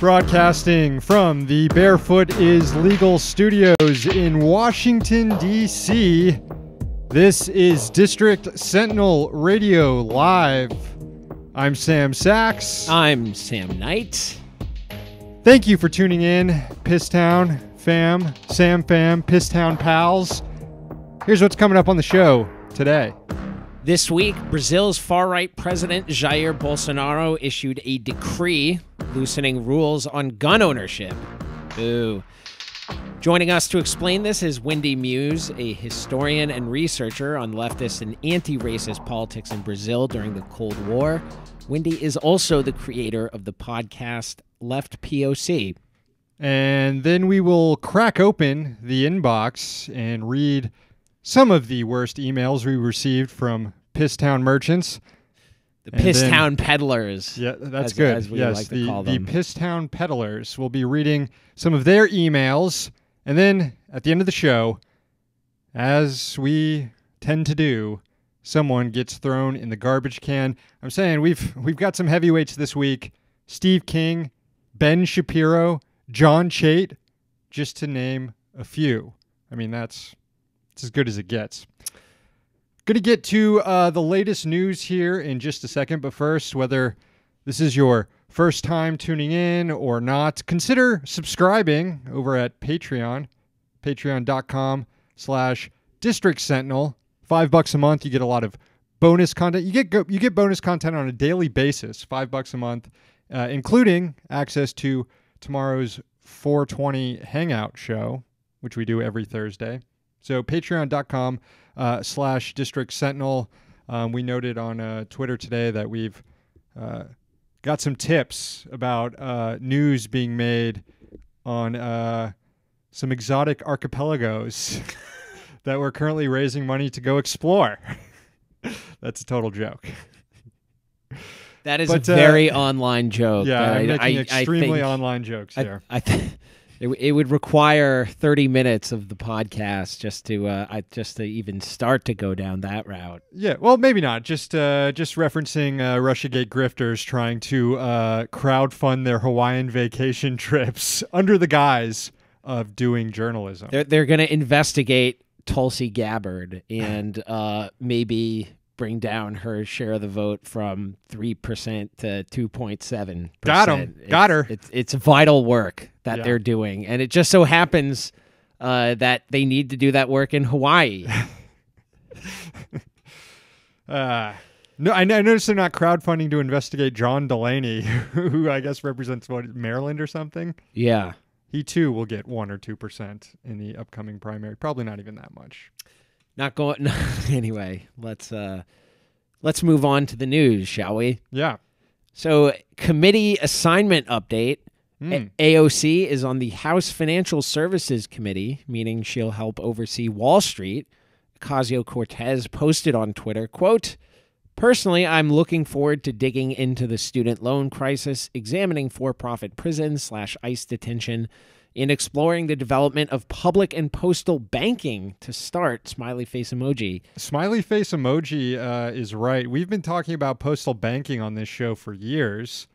Broadcasting from the Barefoot is Legal Studios in Washington, D.C., this is District Sentinel Radio Live. I'm Sam Sachs. I'm Sam Knight. Thank you for tuning in, Pisstown fam, Sam fam, Pisstown pals. Here's what's coming up on the show today. This week, Brazil's far-right president Jair Bolsonaro issued a decree loosening rules on gun ownership. Ooh. Joining us to explain this is Wendi Muse, a historian and researcher on leftist and anti-racist politics in Brazil during the Cold War. Wendi is also the creator of the podcast Left POC. And then we will crack open the inbox and read some of the worst emails we received from Pisstown merchants. The Pisstown peddlers. Yeah, that's good. As we yes, like to call them. The Pisstown peddlers. We'll be reading some of their emails. And then at the end of the show, as we tend to do, someone gets thrown in the garbage can. I'm saying we've got some heavyweights this week. Steve King, Ben Shapiro, John Chait, just to name a few. I mean, it's as good as it gets. Going to get to the latest news here in just a second, but first, whether this is your first time tuning in or not, consider subscribing over at Patreon, patreon.com/District Sentinel. $5 a month, you get a lot of bonus content. You get bonus content on a daily basis, $5 a month, including access to tomorrow's 420 Hangout show, which we do every Thursday. So patreon.com/District Sentinel. We noted on Twitter today that we've got some tips about news being made on some exotic archipelagos that we're currently raising money to go explore. That's a total joke. That is a very online joke. Yeah, I'm making extremely online jokes here. It would require 30 minutes of the podcast just to even start to go down that route. Yeah, well, maybe not. Just referencing Russiagate grifters trying to crowdfund their Hawaiian vacation trips under the guise of doing journalism. They're going to investigate Tulsi Gabbard and maybe bring down her share of the vote from 3% to 2.7%. Got him. Got her. It's vital work that they're doing, and it just so happens that they need to do that work in Hawaii. No, I noticed they're not crowdfunding to investigate John Delaney, who I guess represents Maryland or something. Yeah. He too will get 1 or 2% in the upcoming primary. Probably not even that much. Not going. Anyway, let's move on to the news, shall we? Yeah. So, committee assignment update. AOC is on the House Financial Services Committee, meaning she'll help oversee Wall Street. Ocasio-Cortez posted on Twitter, quote, "Personally, I'm looking forward to digging into the student loan crisis, examining for-profit prisons / ICE detention, and exploring the development of public and postal banking to start." Smiley face emoji. Smiley face emoji is right. We've been talking about postal banking on this show for years.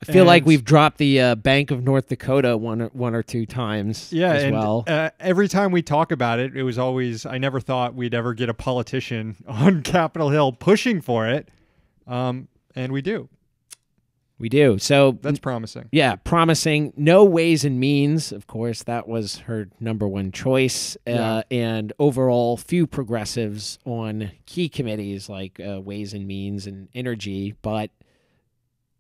I feel like we've dropped the Bank of North Dakota one or two times as well. Every time we talk about it, it was always, I never thought we'd ever get a politician on Capitol Hill pushing for it. And we do. We do. So that's promising. Yeah, promising. No Ways and Means, of course, that was her number one choice. And overall, few progressives on key committees like Ways and Means and Energy. But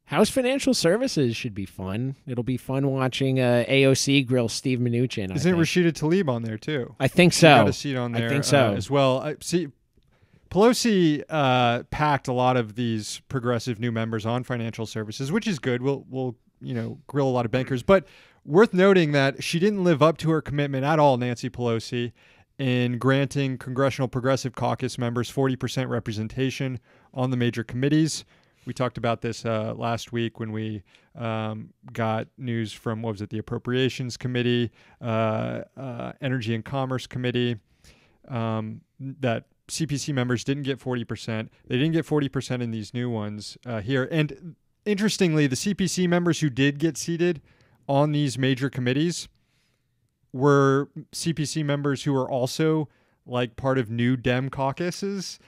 House Financial Services should be fun. It'll be fun watching AOC grill Steve Mnuchin. Isn't Rashida Tlaib on there too? I think so. She got a seat on there. I think so as well. Pelosi packed a lot of these progressive new members on financial services, which is good. We'll grill a lot of bankers, but worth noting that she didn't live up to her commitment at all, Nancy Pelosi, in granting Congressional Progressive Caucus members 40% representation on the major committees. We talked about this last week when we got news from, the Appropriations Committee, Energy and Commerce Committee, that CPC members didn't get 40%. They didn't get 40% in these new ones here. And interestingly, the CPC members who did get seated on these major committees were CPC members who were also like part of New Dem caucuses.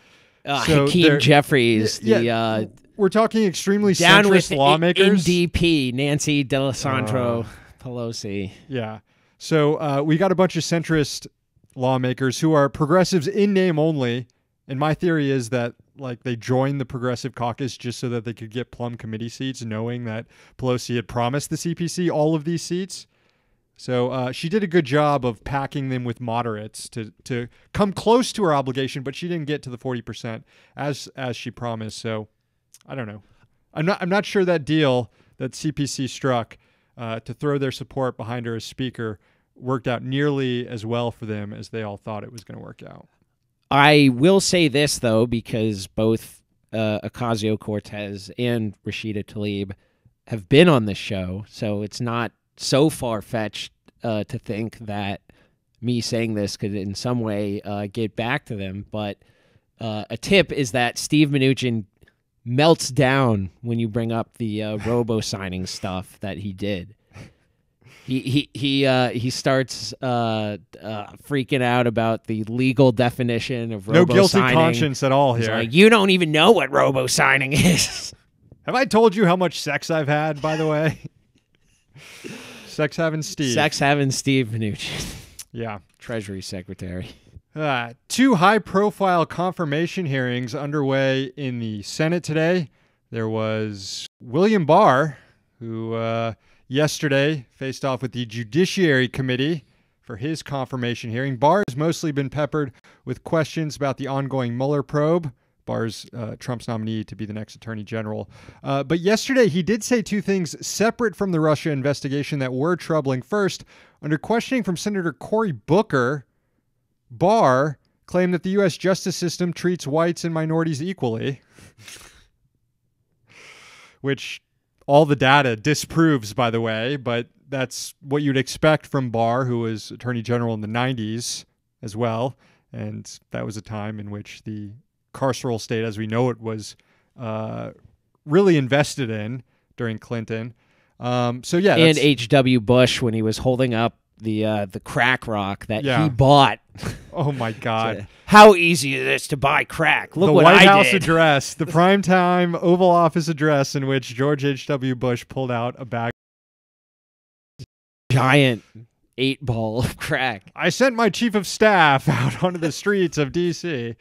So Hakeem Jeffries, we're talking extremely down centrist with lawmakers. NDP, Nancy D'Alessandro Pelosi. Yeah. So we got a bunch of centrist lawmakers who are progressives in name only. And my theory is that like they joined the Progressive Caucus just so that they could get plum committee seats, knowing that Pelosi had promised the CPC all of these seats. So she did a good job of packing them with moderates to come close to her obligation, but she didn't get to the 40% as she promised. So I don't know. I'm not sure that deal that CPC struck to throw their support behind her as speaker worked out nearly as well for them as they all thought it was going to work out. I will say this, though, because both Ocasio-Cortez and Rashida Tlaib have been on this show, so it's not so far-fetched to think that me saying this could in some way get back to them. But a tip is that Steve Mnuchin melts down when you bring up the robo-signing stuff that he did. He starts freaking out about the legal definition of robo-signing. No guilty conscience at all here. He's like, you don't even know what robo-signing is. Have I told you how much sex I've had, by the way? Sex having Steve. Sex having Steve Mnuchin. Yeah. Treasury Secretary. 2 high-profile confirmation hearings underway in the Senate today. There was William Barr, who yesterday faced off with the Judiciary Committee for his confirmation hearing. Barr has mostly been peppered with questions about the ongoing Mueller probe. Barr's Trump's nominee to be the next attorney general. But yesterday he did say 2 things separate from the Russia investigation that were troubling. First, under questioning from Senator Cory Booker, Barr claimed that the U.S. justice system treats whites and minorities equally, which all the data disproves, by the way, but that's what you'd expect from Barr, who was attorney general in the 90s as well. And that was a time in which the carceral state, as we know it, was really invested in during Clinton. So yeah, and H.W. Bush when he was holding up the crack rock that he bought. Oh my God! So, how easy it is to buy crack! Look the what White I House did. address, the primetime Oval Office address, in which George H.W. Bush pulled out a bag, giant 8-ball of crack. I sent my chief of staff out onto the streets of D.C.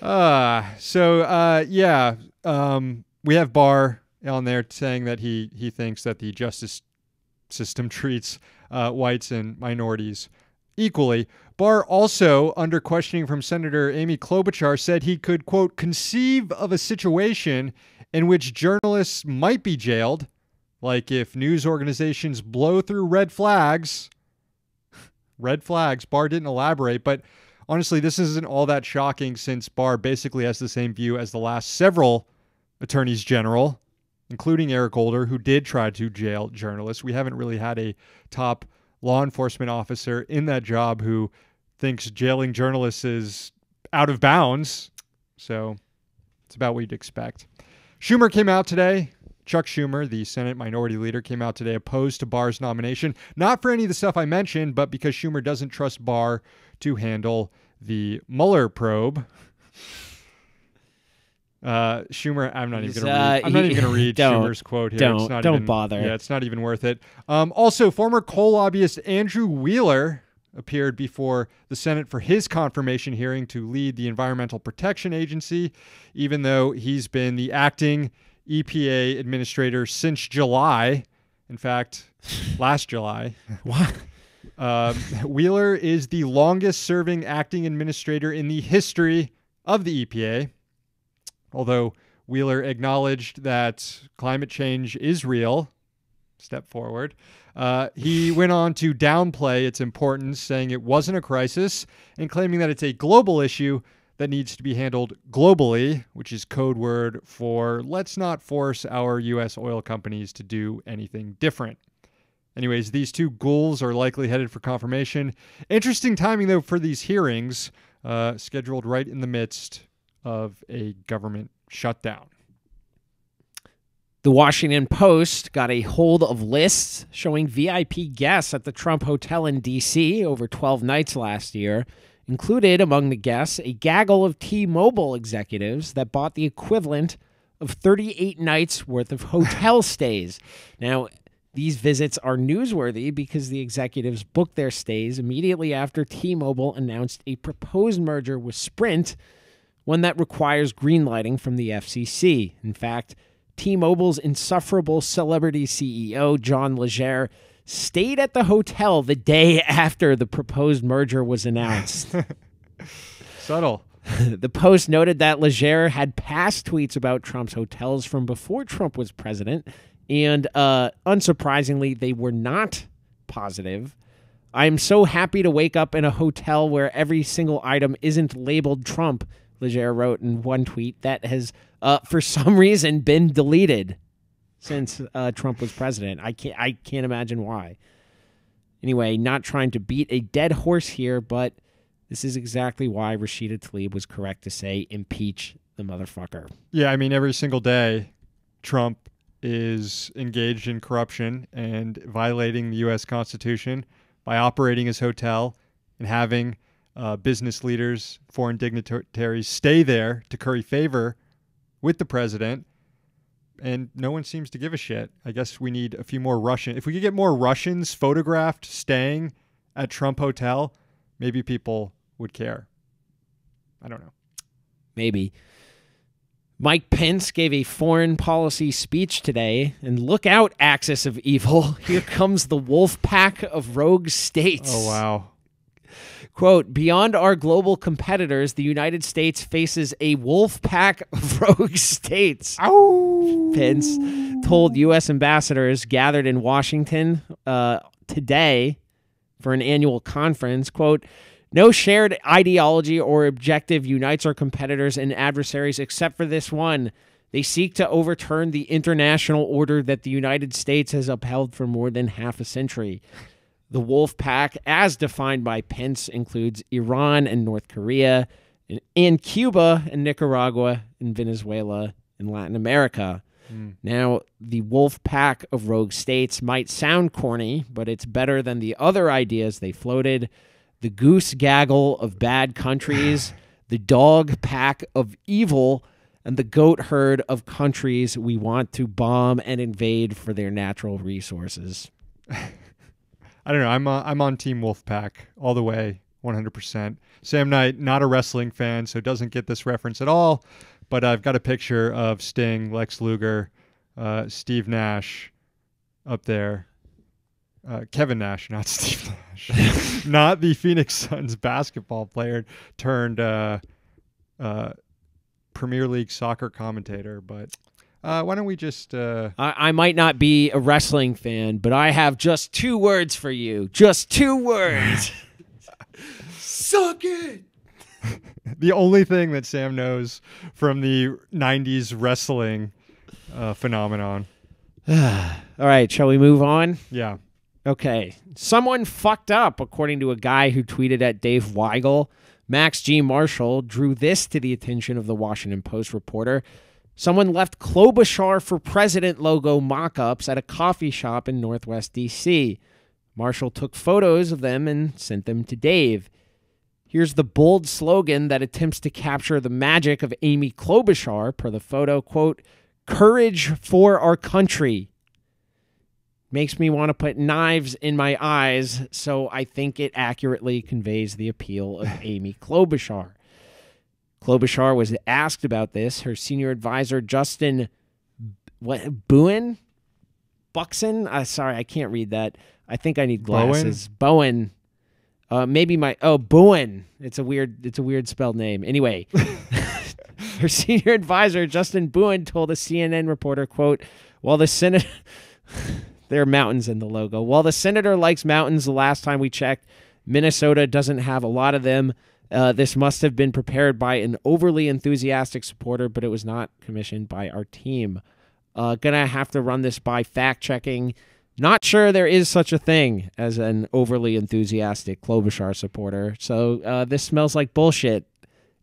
We have Barr on there saying that he thinks that the justice system treats whites and minorities equally. Barr also, under questioning from Senator Amy Klobuchar, said he could, quote, conceive of a situation in which journalists might be jailed, like if news organizations blow through red flags. Red flags. Barr didn't elaborate, but honestly, this isn't all that shocking since Barr basically has the same view as the last several attorneys general, including Eric Holder, who did try to jail journalists. We haven't really had a top law enforcement officer in that job who thinks jailing journalists is out of bounds. So it's about what you'd expect. Schumer came out today. Chuck Schumer, the Senate Minority Leader, came out today opposed to Barr's nomination. Not for any of the stuff I mentioned, but because Schumer doesn't trust Barr to handle the Mueller probe. Schumer, I'm not even going to read Schumer's quote here. Don't bother. Yeah, it's not even worth it. Also, former coal lobbyist Andrew Wheeler appeared before the Senate for his confirmation hearing to lead the Environmental Protection Agency, even though he's been the acting EPA administrator since July. In fact, last July. What? Wheeler is the longest serving acting administrator in the history of the EPA. Although Wheeler acknowledged that climate change is real, step forward, he went on to downplay its importance, saying it wasn't a crisis, and claiming that it's a global issue that needs to be handled globally, which is code word for let's not force our U.S. oil companies to do anything different. Anyways, these 2 ghouls are likely headed for confirmation. Interesting timing, though, for these hearings, scheduled right in the midst of a government shutdown. The Washington Post got a hold of lists showing VIP guests at the Trump Hotel in D.C. over 12 nights last year. Included among the guests a gaggle of T-Mobile executives that bought the equivalent of 38 nights worth of hotel stays. Now, these visits are newsworthy because the executives booked their stays immediately after T-Mobile announced a proposed merger with Sprint, one that requires greenlighting from the FCC. In fact, T-Mobile's insufferable celebrity CEO, John Legere, stayed at the hotel the day after the proposed merger was announced. Subtle. The Post noted that Legere had past tweets about Trump's hotels from before Trump was president, and unsurprisingly, they were not positive. I'm so happy to wake up in a hotel where every single item isn't labeled Trump, Legere wrote in one tweet that has, for some reason, been deleted since Trump was president. I can't imagine why. Anyway, not trying to beat a dead horse here, but this is exactly why Rashida Tlaib was correct to say impeach the motherfucker. Yeah, I mean, every single day, Trump is engaged in corruption and violating the U.S. Constitution by operating his hotel and having business leaders, foreign dignitaries stay there to curry favor with the president. And no one seems to give a shit. I guess we need a few more Russian. If we could get more Russians photographed staying at Trump Hotel, maybe people would care. I don't know. Maybe. Mike Pence gave a foreign policy speech today, and look out, axis of evil. Here comes the wolf pack of rogue states. Oh, wow. Quote, beyond our global competitors, the United States faces a wolf pack of rogue states. Ow! Pence told U.S. ambassadors gathered in Washington today for an annual conference, quote, no shared ideology or objective unites our competitors and adversaries except for this one. They seek to overturn the international order that the United States has upheld for more than half a century. The wolf pack, as defined by Pence, includes Iran and North Korea, and Cuba and Nicaragua and Venezuela and Latin America. Now, the wolf pack of rogue states might sound corny, but it's better than the other ideas they floated. The goose gaggle of bad countries, the dog pack of evil, and the goat herd of countries we want to bomb and invade for their natural resources. I don't know. I'm on Team Wolfpack all the way, 100%. Sam Knight, not a wrestling fan, so doesn't get this reference at all. But I've got a picture of Sting, Lex Luger, Steve Nash up there. Kevin Nash, not Steve Nash. Not the Phoenix Suns basketball player turned Premier League soccer commentator, but why don't we just... I might not be a wrestling fan, but I have just 2 words for you. Just 2 words. Suck it! The only thing that Sam knows from the 90s wrestling phenomenon. All right, shall we move on? Yeah. Okay. Someone fucked up, according to a guy who tweeted at Dave Weigel. Max G. Marshall drew this to the attention of the Washington Post reporter. Someone left Klobuchar for president logo mock-ups at a coffee shop in Northwest D.C. Marshall took photos of them and sent them to Dave. Here's the bold slogan that attempts to capture the magic of Amy Klobuchar, per the photo, quote, courage for our country. Makes me want to put knives in my eyes, so I think it accurately conveys the appeal of Amy Klobuchar. Klobuchar was asked about this. Her senior advisor, Justin Buxton? Sorry, I can't read that. I think I need glasses. Bowen. Bowen. It's a weird spelled name. Anyway, her senior advisor, Justin Bowen, told a CNN reporter, quote, while the Senate... There are mountains in the logo. While the senator likes mountains, the last time we checked, Minnesota doesn't have a lot of them. This must have been prepared by an overly enthusiastic supporter, but it was not commissioned by our team. Gonna have to run this by fact-checking. Not sure there is such a thing as an overly enthusiastic Klobuchar supporter. So this smells like bullshit,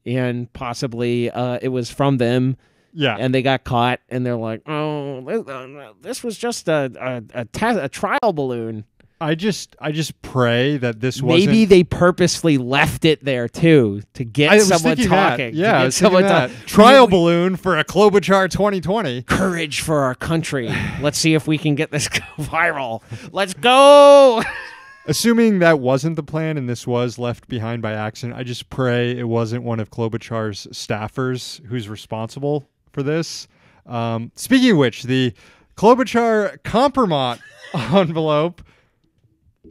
and possibly it was from them, Yeah. And they got caught, and they're like, "Oh, this was just a trial balloon." I just pray that this wasn't. Maybe they purposely left it there too to get someone talking. Yeah, I was thinking that. Trial balloon for a Klobuchar 2020. Courage for our country. Let's see if we can get this viral. Let's go. Assuming that wasn't the plan and this was left behind by accident, I just pray it wasn't one of Klobuchar's staffers who's responsible for this. Speaking of which, the Klobuchar compromat envelope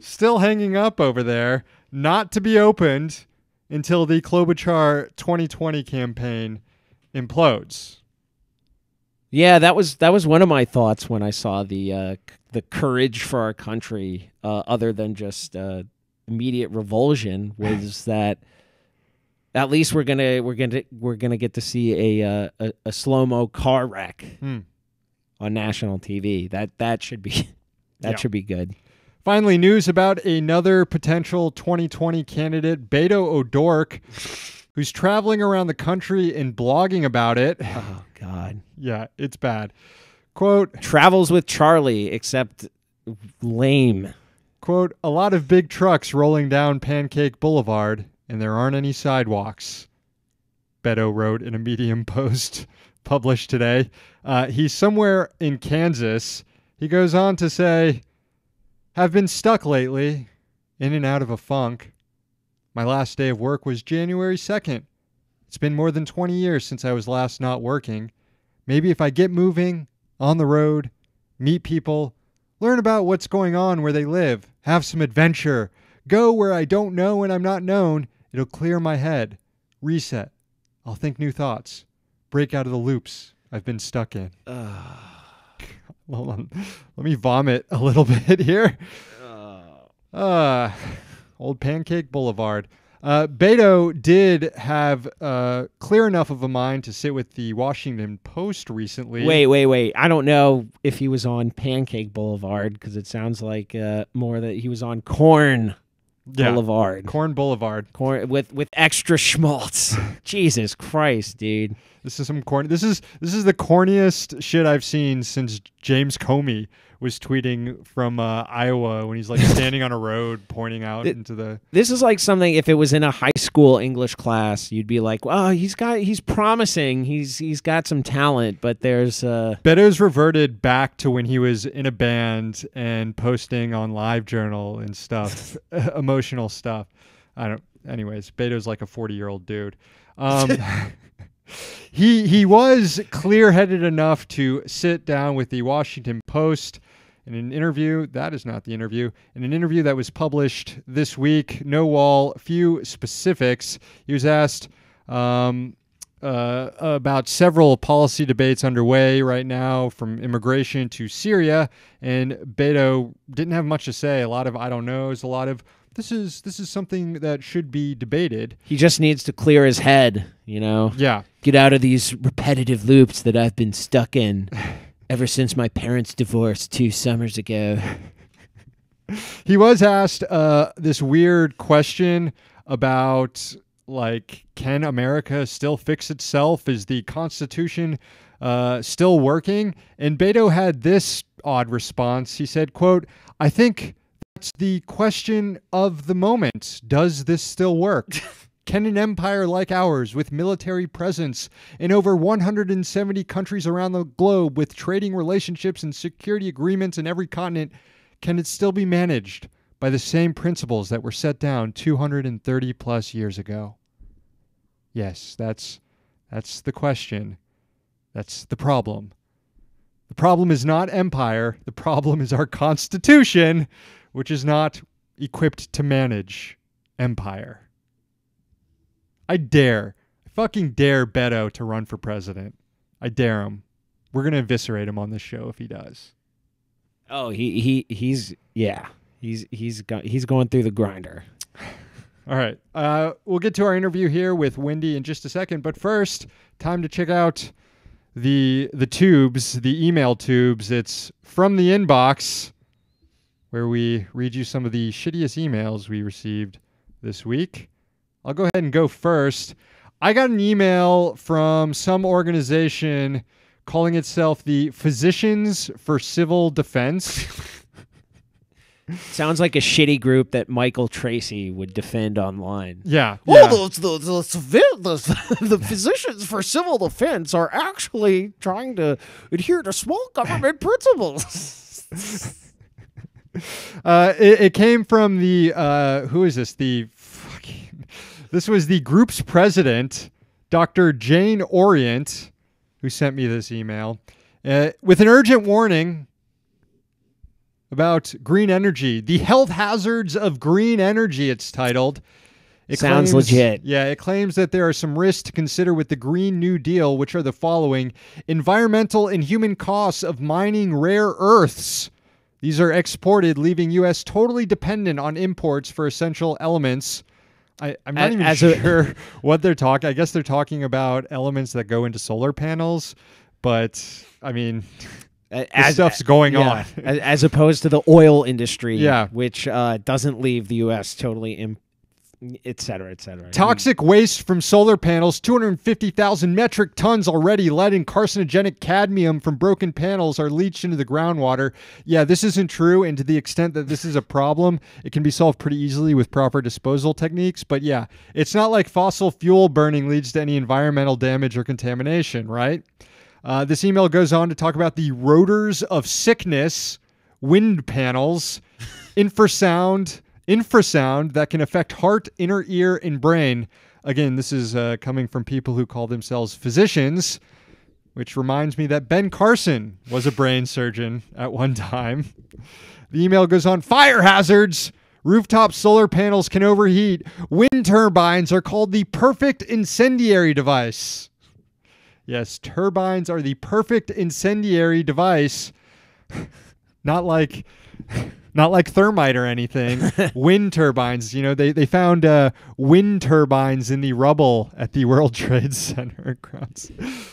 still hanging up over there, not to be opened until the Klobuchar 2020 campaign implodes. Yeah, that was one of my thoughts when I saw the courage for our country, other than just immediate revulsion, was that at least we're gonna get to see a slow-mo car wreck on national TV. That should be should be good. Finally, news about another potential 2020 candidate, Beto O'Rourke, who's traveling around the country and blogging about it. Oh, God. Yeah, it's bad. Quote, travels with Charlie, except lame. Quote, a lot of big trucks rolling down Pancake Boulevard, and there aren't any sidewalks. Beto wrote in a Medium post published today. He's somewhere in Kansas. He goes on to say, have been stuck lately, in and out of a funk. My last day of work was January 2nd. It's been more than 20 years since I was last not working. Maybe if I get moving, on the road, meet people, learn about what's going on where they live, have some adventure, go where I don't know and I'm not known, it'll clear my head. Reset. I'll think new thoughts. Break out of the loops I've been stuck in. Hold on. Let me vomit a little bit here. Old Pancake Boulevard. Beto did have clear enough of a mind to sit with the Washington Post recently. Wait. I don't know if he was on Pancake Boulevard, because it sounds like more that he was on Corn Boulevard. Corn Boulevard. Corn with extra schmaltz. Jesus Christ, dude. This is some corny. This is the corniest shit I've seen since James Comey was tweeting from Iowa when he's like standing on a road pointing out into the. This is like something, if it was in a high school English class, you'd be like, "Well, he's promising. He's got some talent." But there's Beto's reverted back to when he was in a band and posting on LiveJournal and stuff, emotional stuff. Anyways, Beto's like a 40-year-old dude. He was clear-headed enough to sit down with the Washington Post in an interview. That is not the interview. In an interview that was published this week, no wall, few specifics. He was asked about several policy debates underway right now, from immigration to Syria, and Beto didn't have much to say. A lot of I don't knows, a lot of this is something that should be debated. He just needs to clear his head, you know? Yeah. Get out of these repetitive loops that I've been stuck in ever since my parents divorced 2 summers ago. He was asked this weird question about, like, can America still fix itself? Is the Constitution still working? And Beto had this odd response. He said, quote, I think that's the question of the moment. Does this still work? Can an empire like ours, with military presence in over 170 countries around the globe, with trading relationships and security agreements in every continent, can it still be managed by the same principles that were set down 230 plus years ago? Yes, that's the question. That's the problem. The problem is not empire. The problem is our Constitution, which is not equipped to manage empire. I fucking dare Beto to run for president. I dare him. We're going to eviscerate him on this show if he does. Oh, he's going through the grinder. All right. We'll get to our interview here with Wendi in just a second, but first, time to check out the tubes, the email tubes. It's From the Inbox, where we read you some of the shittiest emails we received this week. I'll go ahead and go first. I got an email from some organization calling itself the Physicians for Civil Defense. Sounds like a shitty group that Michael Tracy would defend online. Yeah. The Physicians for Civil Defense are actually trying to adhere to small government principles. It came from the who is this? This was the group's president, Dr. Jane Orient, who sent me this email with an urgent warning about green energy. The health hazards of green energy, it's titled. It Sounds legit. Yeah, it claims that there are some risks to consider with the Green New Deal, which are the following: environmental and human costs of mining rare earths. These are exported, leaving U.S. totally dependent on imports for essential elements. I'm not even sure what they're talking. I guess they're talking about elements that go into solar panels, but I mean, this stuff's going on. As opposed to the oil industry, Yeah. which doesn't leave the U.S. totally, et cetera, et cetera. Toxic waste from solar panels, 250,000 metric tons already. Lead and carcinogenic cadmium from broken panels are leached into the groundwater. Yeah, this isn't true, and to the extent that this is a problem, it can be solved pretty easily with proper disposal techniques. But yeah, it's not like fossil fuel burning leads to any environmental damage or contamination, right? This email goes on to talk about the rotors of sickness, wind panels, infrasound that can affect heart, inner ear, and brain. Again, this is coming from people who call themselves physicians, which reminds me that Ben Carson was a brain surgeon at one time. The email goes on: fire hazards. Rooftop solar panels can overheat. Wind turbines are called the perfect incendiary device. Yes, turbines are the perfect incendiary device. Not like thermite or anything. Wind turbines. You know, they found wind turbines in the rubble at the World Trade Center.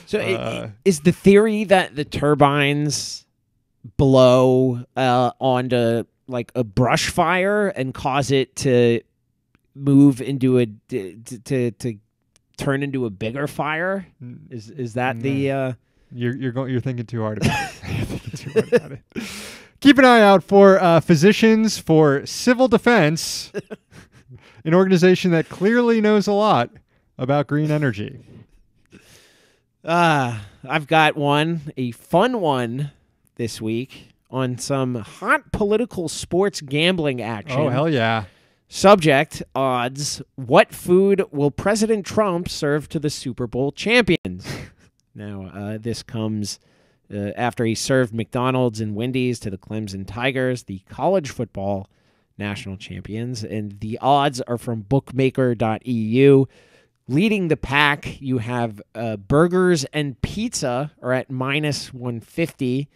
So is the theory that the turbines blow onto like a brush fire and cause it to move into to turn into a bigger fire? Is that the you're thinking too hard about it. You're thinking too hard about it. Keep an eye out for Physicians for Civil Defense, an organization that clearly knows a lot about green energy. I've got a fun one this week on some hot political sports gambling action. Oh, hell yeah. Subject, odds: what food will President Trump serve to the Super Bowl champions? Now, this comes after he served McDonald's and Wendy's to the Clemson Tigers, the college football national champions. And the odds are from bookmaker.eu. Leading the pack, you have burgers and pizza are at minus 150,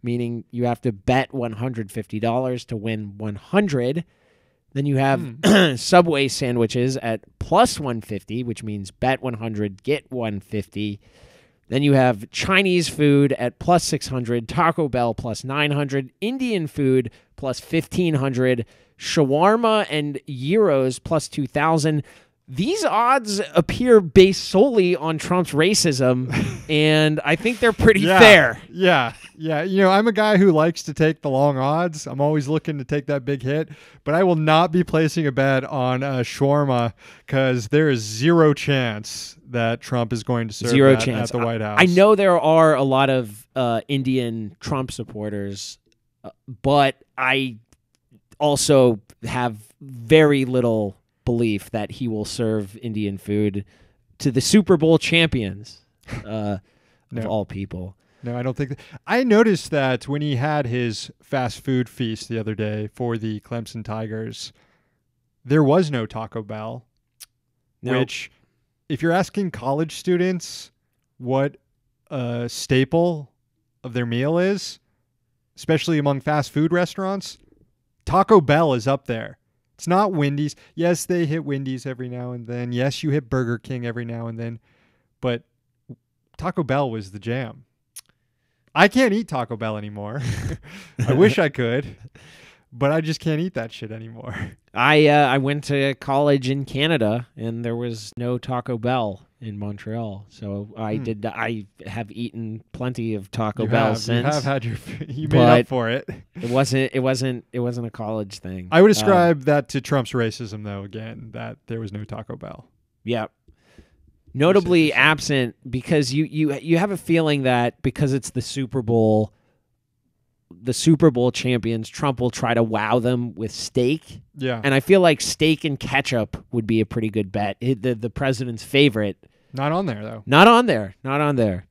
meaning you have to bet $150 to win 100. Then you have Subway sandwiches at plus 150, which means bet 100, get 150. Then you have Chinese food at plus 600, Taco Bell plus 900, Indian food plus 1,500, shawarma and gyros plus 2,000. These odds appear based solely on Trump's racism, and I think they're pretty fair. Yeah. You know, I'm a guy who likes to take the long odds. I'm always looking to take that big hit, but I will not be placing a bet on shawarma because there is zero chance that Trump is going to serve at the White House. I know there are a lot of Indian Trump supporters, but I also have very little belief that he will serve Indian food to the Super Bowl champions of all people. No, I don't think that. I noticed that when he had his fast food feast the other day for the Clemson Tigers, there was no Taco Bell, which, if you're asking college students what a staple of their meal is, especially among fast food restaurants, Taco Bell is up there. It's not Wendy's. Yes, they hit Wendy's every now and then. Yes, you hit Burger King every now and then. But Taco Bell was the jam. I can't eat Taco Bell anymore. I wish I could, but I just can't eat that shit anymore. I went to college in Canada, and there was no Taco Bell. in Montreal. So I have eaten plenty of Taco Bell since. You have had you made up for it. It wasn't a college thing. I would ascribe that to Trump's racism, though. Again, that there was no Taco Bell. Yeah. Notably absent, because you have a feeling that because it's the Super Bowl champions, Trump will try to wow them with steak. Yeah. And I feel like steak and ketchup would be a pretty good bet. The president's favorite. Not on there, though. Not on there.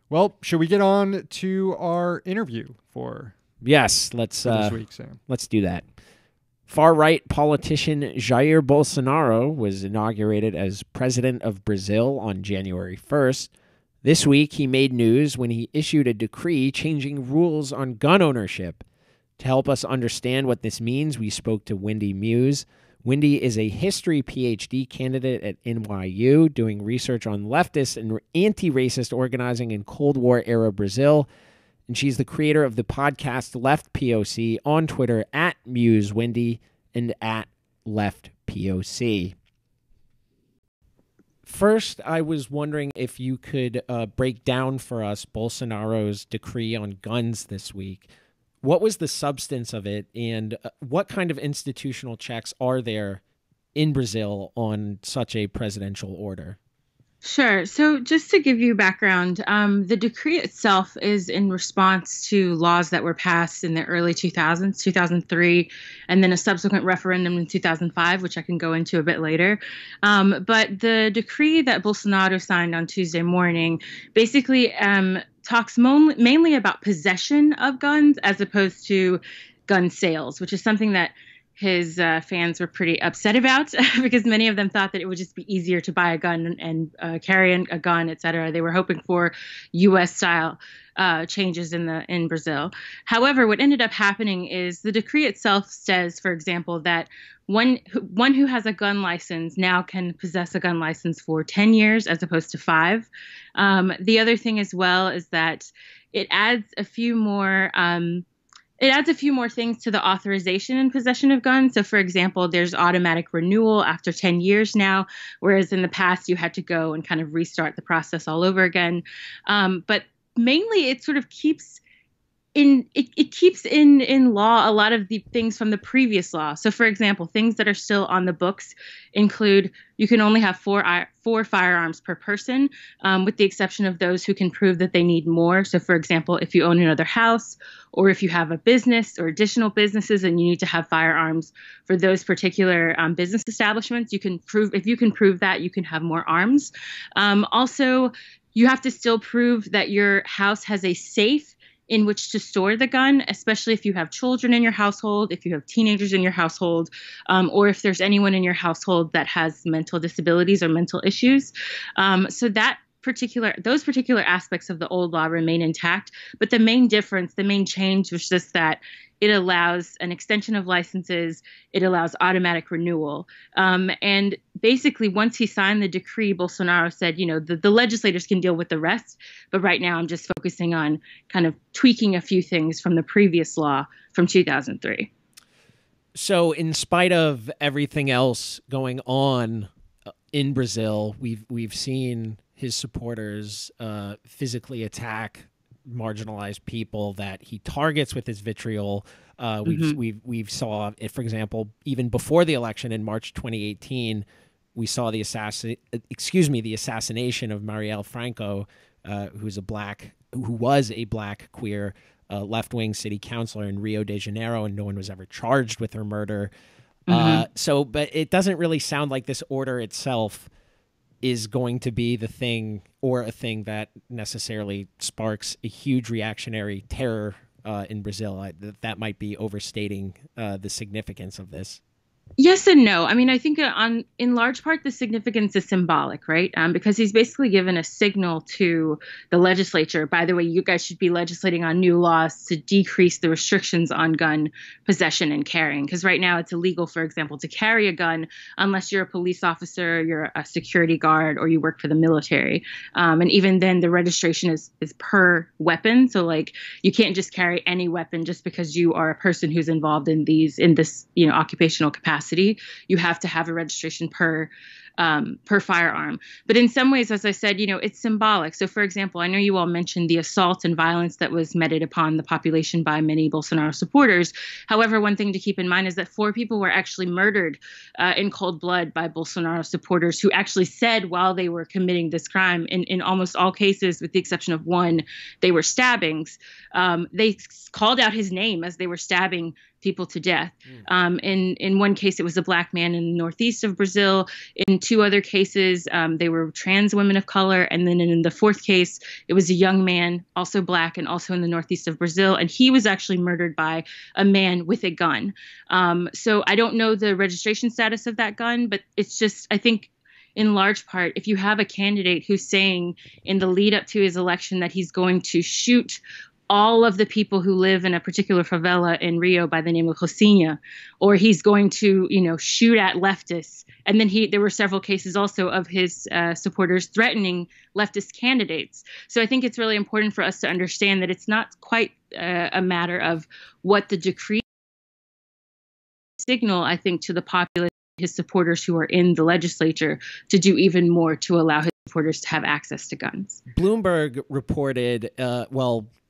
Well, should we get on to our interview for this week, Sam? Let's do that. Far-right politician Jair Bolsonaro was inaugurated as president of Brazil on January 1st. This week, he made news when he issued a decree changing rules on gun ownership. To help us understand what this means, we spoke to Wendi Muse. Wendi is a history PhD candidate at NYU, doing research on leftist and anti-racist organizing in Cold War-era Brazil. And she's the creator of the podcast Left POC, on Twitter at MuseWendi and at Left POC. First, I was wondering if you could break down for us Bolsonaro's decree on guns this week. What was the substance of it, and what kind of institutional checks are there in Brazil on such a presidential order? Sure. So just to give you background, the decree itself is in response to laws that were passed in the early 2000s, 2003, and then a subsequent referendum in 2005, which I can go into a bit later. But the decree that Bolsonaro signed on Tuesday morning basically talks mainly about possession of guns as opposed to gun sales, which is something that his fans were pretty upset about because many of them thought that it would just be easier to buy a gun and carry a gun, et cetera. They were hoping for U.S.-style changes in Brazil. However, what ended up happening is the decree itself says, for example, that one who has a gun license now can possess a gun license for 10 years as opposed to 5. The other thing as well is that it adds a few more things to the authorization and possession of guns. So, for example, there's automatic renewal after 10 years now, whereas in the past you had to go and kind of restart the process all over again. But mainly it sort of keeps in law a lot of the things from the previous law. So, for example, things that are still on the books include you can only have four firearms per person, with the exception of those who can prove that they need more. So, for example, if you own another house or if you have a business or additional businesses and you need to have firearms for those particular business establishments, you can prove that you can have more arms. Also, you have to still prove that your house has a safe in which to store the gun, especially if you have children in your household, if you have teenagers in your household, or if there's anyone in your household that has mental disabilities or mental issues. So those particular aspects of the old law remain intact. But the main difference, the main change was just that it allows an extension of licenses. It allows automatic renewal. And basically, once he signed the decree, Bolsonaro said, the legislators can deal with the rest. But right now, I'm just focusing on kind of tweaking a few things from the previous law from 2003. So in spite of everything else going on in Brazil, we've seen his supporters physically attack marginalized people that he targets with his vitriol. We've saw it, for example, even before the election in March 2018, we saw the assassination of Marielle Franco, who was a black queer left-wing city councilor in Rio de Janeiro, and no one was ever charged with her murder. But it doesn't really sound like this order itself is going to be the thing or a thing that necessarily sparks a huge reactionary terror in Brazil. That might be overstating the significance of this. Yes and no. I mean, I think in large part, the significance is symbolic, right? Because he's basically given a signal to the legislature. By the way, you guys should be legislating on new laws to decrease the restrictions on gun possession and carrying. Because right now it's illegal, for example, to carry a gun unless you're a police officer, you're a security guard, or you work for the military. And even then, the registration is per weapon. So, like, you can't just carry any weapon just because you are a person who's involved in this occupational capacity. You have to have a registration per per firearm. But in some ways, as I said, it's symbolic. So, for example, I know you all mentioned the assault and violence that was meted upon the population by many Bolsonaro supporters. However, one thing to keep in mind is that 4 people were actually murdered in cold blood by Bolsonaro supporters who actually said while they were committing this crime, in almost all cases, with the exception of one, they were stabbings. They called out his name as they were stabbing people to death. In one case, it was a black man in the northeast of Brazil. In 2 other cases, they were trans women of color. And then in the 4th case, it was a young man, also black and also in the northeast of Brazil. And he was actually murdered by a man with a gun. So I don't know the registration status of that gun, but it's just, I think, in large part, if you have a candidate who's saying in the lead up to his election that he's going to shoot all of the people who live in a particular favela in Rio by the name of Rocinha, or he's going to, shoot at leftists. And then there were several cases also of his supporters threatening leftist candidates. So I think it's really important for us to understand that it's not quite a matter of what the decree signal, I think, to the populace, his supporters who are in the legislature, to do even more to allow his supporters to have access to guns. Bloomberg reported,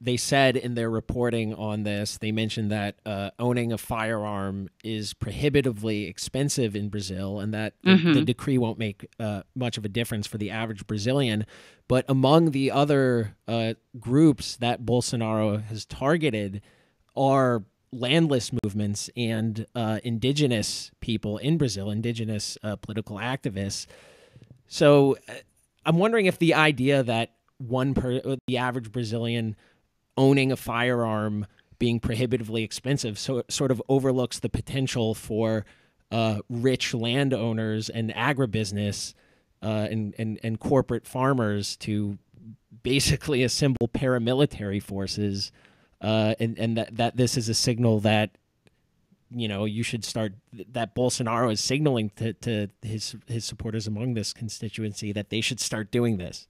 they said in their reporting on this, they mentioned that owning a firearm is prohibitively expensive in Brazil, and that the decree won't make much of a difference for the average Brazilian. But among the other groups that Bolsonaro has targeted are landless movements and indigenous people in Brazil, indigenous political activists. So I'm wondering if the idea that the average Brazilian owning a firearm being prohibitively expensive sort of overlooks the potential for rich landowners and agribusiness and corporate farmers to basically assemble paramilitary forces, and that this is a signal that you should start, that Bolsonaro is signaling to his supporters among this constituency that they should start doing this.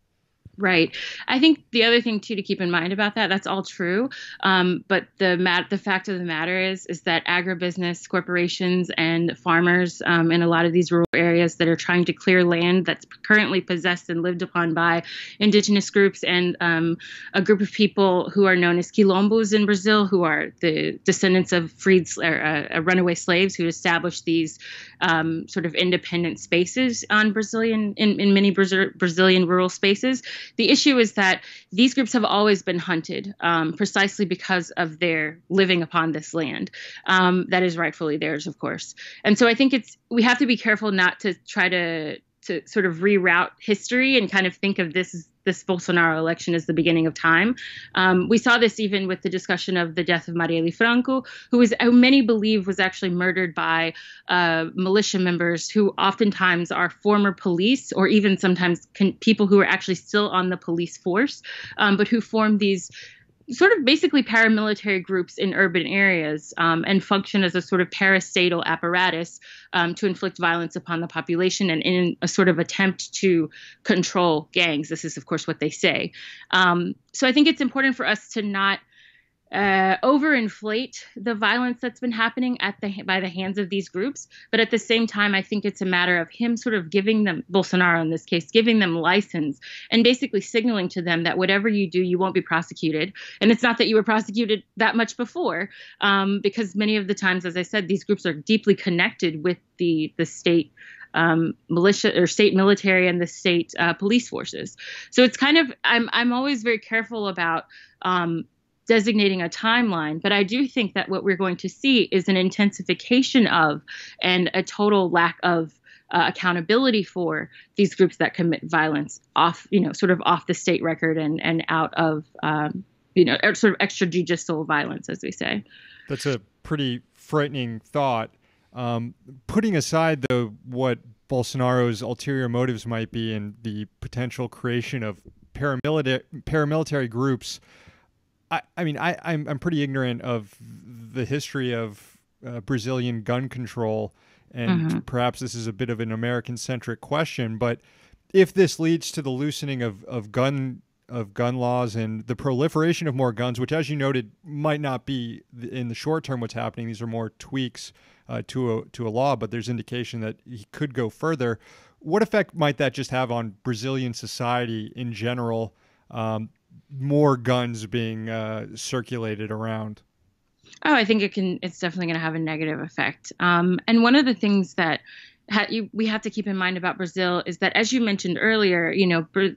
Right. I think the other thing, too, to keep in mind about that's all true. But the fact of the matter is that agribusiness corporations and farmers in a lot of these rural areas that are trying to clear land that's currently possessed and lived upon by indigenous groups and a group of people who are known as quilombos in Brazil, who are the descendants of runaway slaves who established these sort of independent spaces in many Brazilian rural spaces. The issue is that these groups have always been hunted precisely because of their living upon this land that is rightfully theirs, of course. And so I think we have to be careful not to try to sort of reroute history and kind of think of this Bolsonaro election as the beginning of time. We saw this even with the discussion of the death of Marielle Franco, who many believe was actually murdered by militia members who oftentimes are former police or even sometimes people who are actually still on the police force, but who formed these sort of basically paramilitary groups in urban areas and function as a sort of parastatal apparatus to inflict violence upon the population and in a sort of attempt to control gangs. This is, of course, what they say. So I think it's important for us to not overinflate the violence that's been happening by the hands of these groups. But at the same time, I think it's a matter of him sort of giving them, Bolsonaro in this case, giving them license and basically signaling to them that whatever you do, you won't be prosecuted. And it's not that you were prosecuted that much before, because many of the times, as I said, these groups are deeply connected with the state militia or state military and the state police forces. So it's kind of, I'm always very careful about designating a timeline, but I do think that what we're going to see is an intensification of and a total lack of accountability for these groups that commit violence sort of off the state record and out of, sort of extrajudicial violence, as we say. That's a pretty frightening thought. Putting aside, though, what Bolsonaro's ulterior motives might be and the potential creation of paramilitary groups, I'm pretty ignorant of the history of Brazilian gun control, and perhaps this is a bit of an American-centric question. But if this leads to the loosening of gun laws and the proliferation of more guns, which, as you noted, might not be in the short term what's happening, these are more tweaks to a law, but there's indication that he could go further. what effect might that just have on Brazilian society in general? More guns being circulated around. Oh, I think it's definitely going to have a negative effect. And one of the things that we have to keep in mind about Brazil is that, as you mentioned earlier,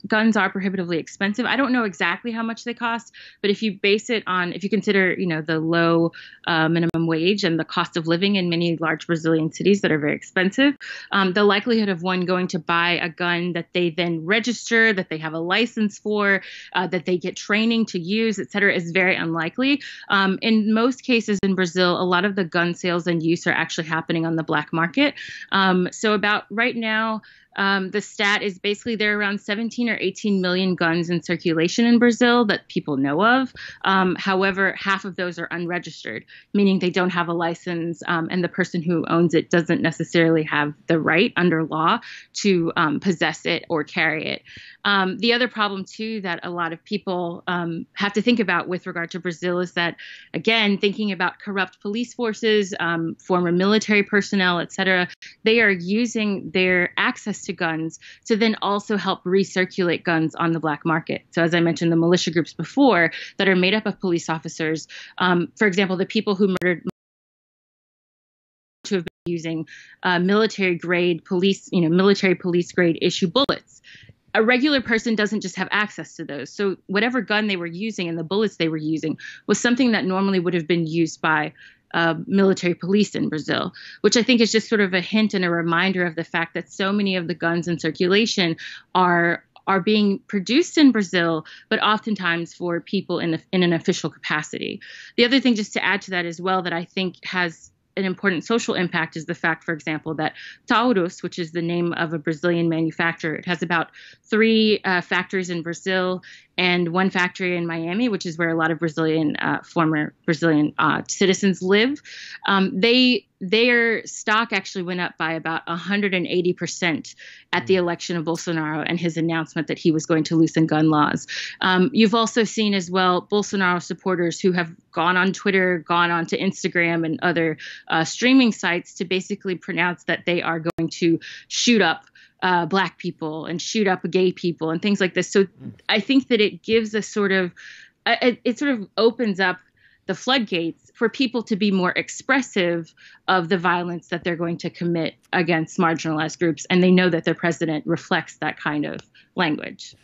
guns are prohibitively expensive. I don't know exactly how much they cost, but if you consider, the low minimum wage and the cost of living in many large Brazilian cities that are very expensive, the likelihood of one going to buy a gun that they then register, that they have a license for, that they get training to use, et cetera, is very unlikely. In most cases in Brazil, a lot of the gun sales and use are actually happening on the black market. So about right now, the stat is basically there are around 17 or 18 million guns in circulation in Brazil that people know of. However, half of those are unregistered, meaning they don't have a license, and the person who owns it doesn't necessarily have the right under law to possess it or carry it. The other problem, too, that a lot of people have to think about with regard to Brazil is that, again, thinking about corrupt police forces, former military personnel, et cetera, they are using their access to guns to then also help recirculate guns on the black market. So as I mentioned, the militia groups before that are made up of police officers, for example, the people who murdered to have been using military police grade issue bullets. A regular person doesn't just have access to those. So whatever gun they were using and the bullets they were using was something that normally would have been used by military police in Brazil, which I think is just sort of a hint and a reminder of the fact that so many of the guns in circulation are being produced in Brazil, but oftentimes for people in an official capacity. The other thing, just to add to that as well, that I think has an important social impact is the fact, for example, that Taurus, which is the name of a Brazilian manufacturer, it has about 3 factories in Brazil and 1 factory in Miami, which is where a lot of former Brazilian citizens live. Their stock actually went up by about 180% at the election of Bolsonaro and his announcement that he was going to loosen gun laws. You've also seen as well Bolsonaro supporters who have gone on Twitter, gone on to Instagram and other streaming sites to basically pronounce that they are going to shoot up Black people and shoot up gay people and things like this. So I think that it gives a sort of opens up the floodgates for people to be more expressive of the violence that they're going to commit against marginalized groups. And they know that their president reflects that kind of language.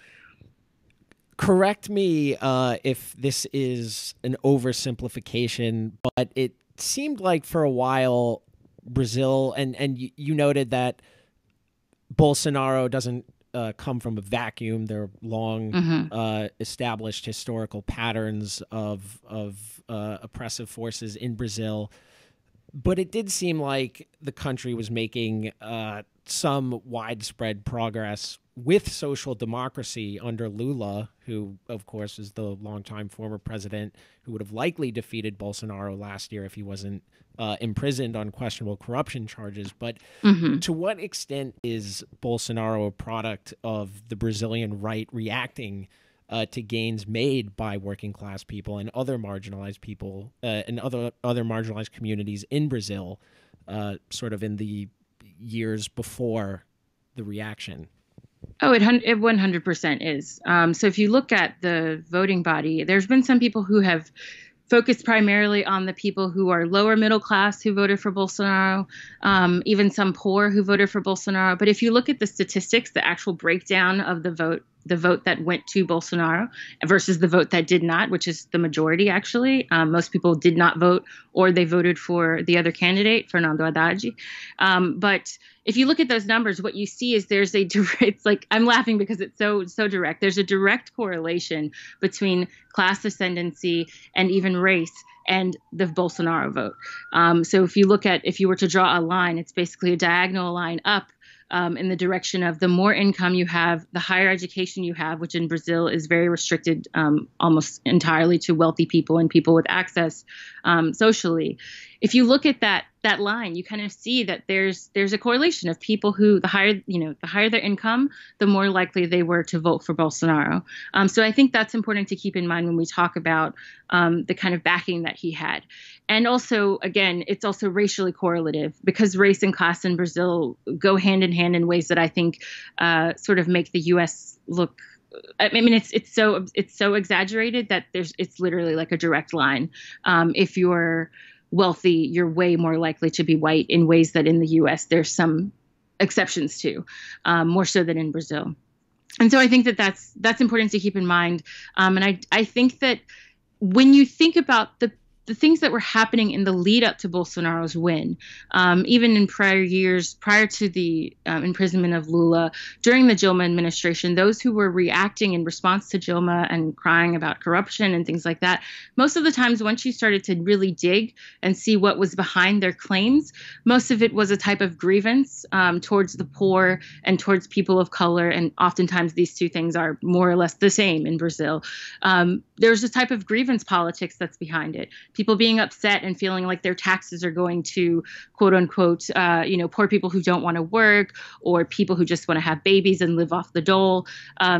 Correct me if this is an oversimplification, but it seemed like for a while Brazil, and you noted that Bolsonaro doesn't come from a vacuum. There are long established historical patterns of oppressive forces in Brazil. But it did seem like the country was making some widespread progress with social democracy under Lula, who, of course, is the longtime former president who would have likely defeated Bolsonaro last year if he wasn't imprisoned on questionable corruption charges. But to what extent is Bolsonaro a product of the Brazilian right reacting to gains made by working class people and other marginalized people and other marginalized communities in Brazil, sort of in the years before the reaction? Oh, it 100% is. So if you look at the voting body, there's been some people who have focused primarily on the people who are lower middle class who voted for Bolsonaro, even some poor who voted for Bolsonaro. But if you look at the statistics, the actual breakdown of the vote that went to Bolsonaro versus the vote that did not, which is the majority, actually. Most people did not vote, or they voted for the other candidate, Fernando Haddad. But if you look at those numbers, what you see is it's like, I'm laughing because it's so direct. There's a direct correlation between class ascendancy and even race and the Bolsonaro vote. So if you were to draw a line, it's basically a diagonal line up in the direction of the more income you have, the higher education you have, which in Brazil is very restricted almost entirely to wealthy people and people with access socially. If you look at that that line, you kind of see that there's a correlation of people who the higher their income, the more likely they were to vote for Bolsonaro. So I think that's important to keep in mind when we talk about the kind of backing that he had. And also, again, it's also racially correlative because race and class in Brazil go hand in hand in ways that I think sort of make the U.S. look. I mean, it's so exaggerated that it's literally like a direct line. If you're wealthy, you're way more likely to be white in ways that in the U.S. there's some exceptions to, more so than in Brazil. And so I think that that's important to keep in mind. And I think that when you think about the things that were happening in the lead up to Bolsonaro's win, even in prior years, prior to the imprisonment of Lula, during the Dilma administration, those who were reacting in response to Dilma and crying about corruption and things like that, most of the times once you started to really dig and see what was behind their claims, most of it was a type of grievance towards the poor and towards people of color. And oftentimes these two things are more or less the same in Brazil. There's a type of grievance politics that's behind it. People being upset and feeling like their taxes are going to, quote unquote, poor people who don't want to work or people who just want to have babies and live off the dole.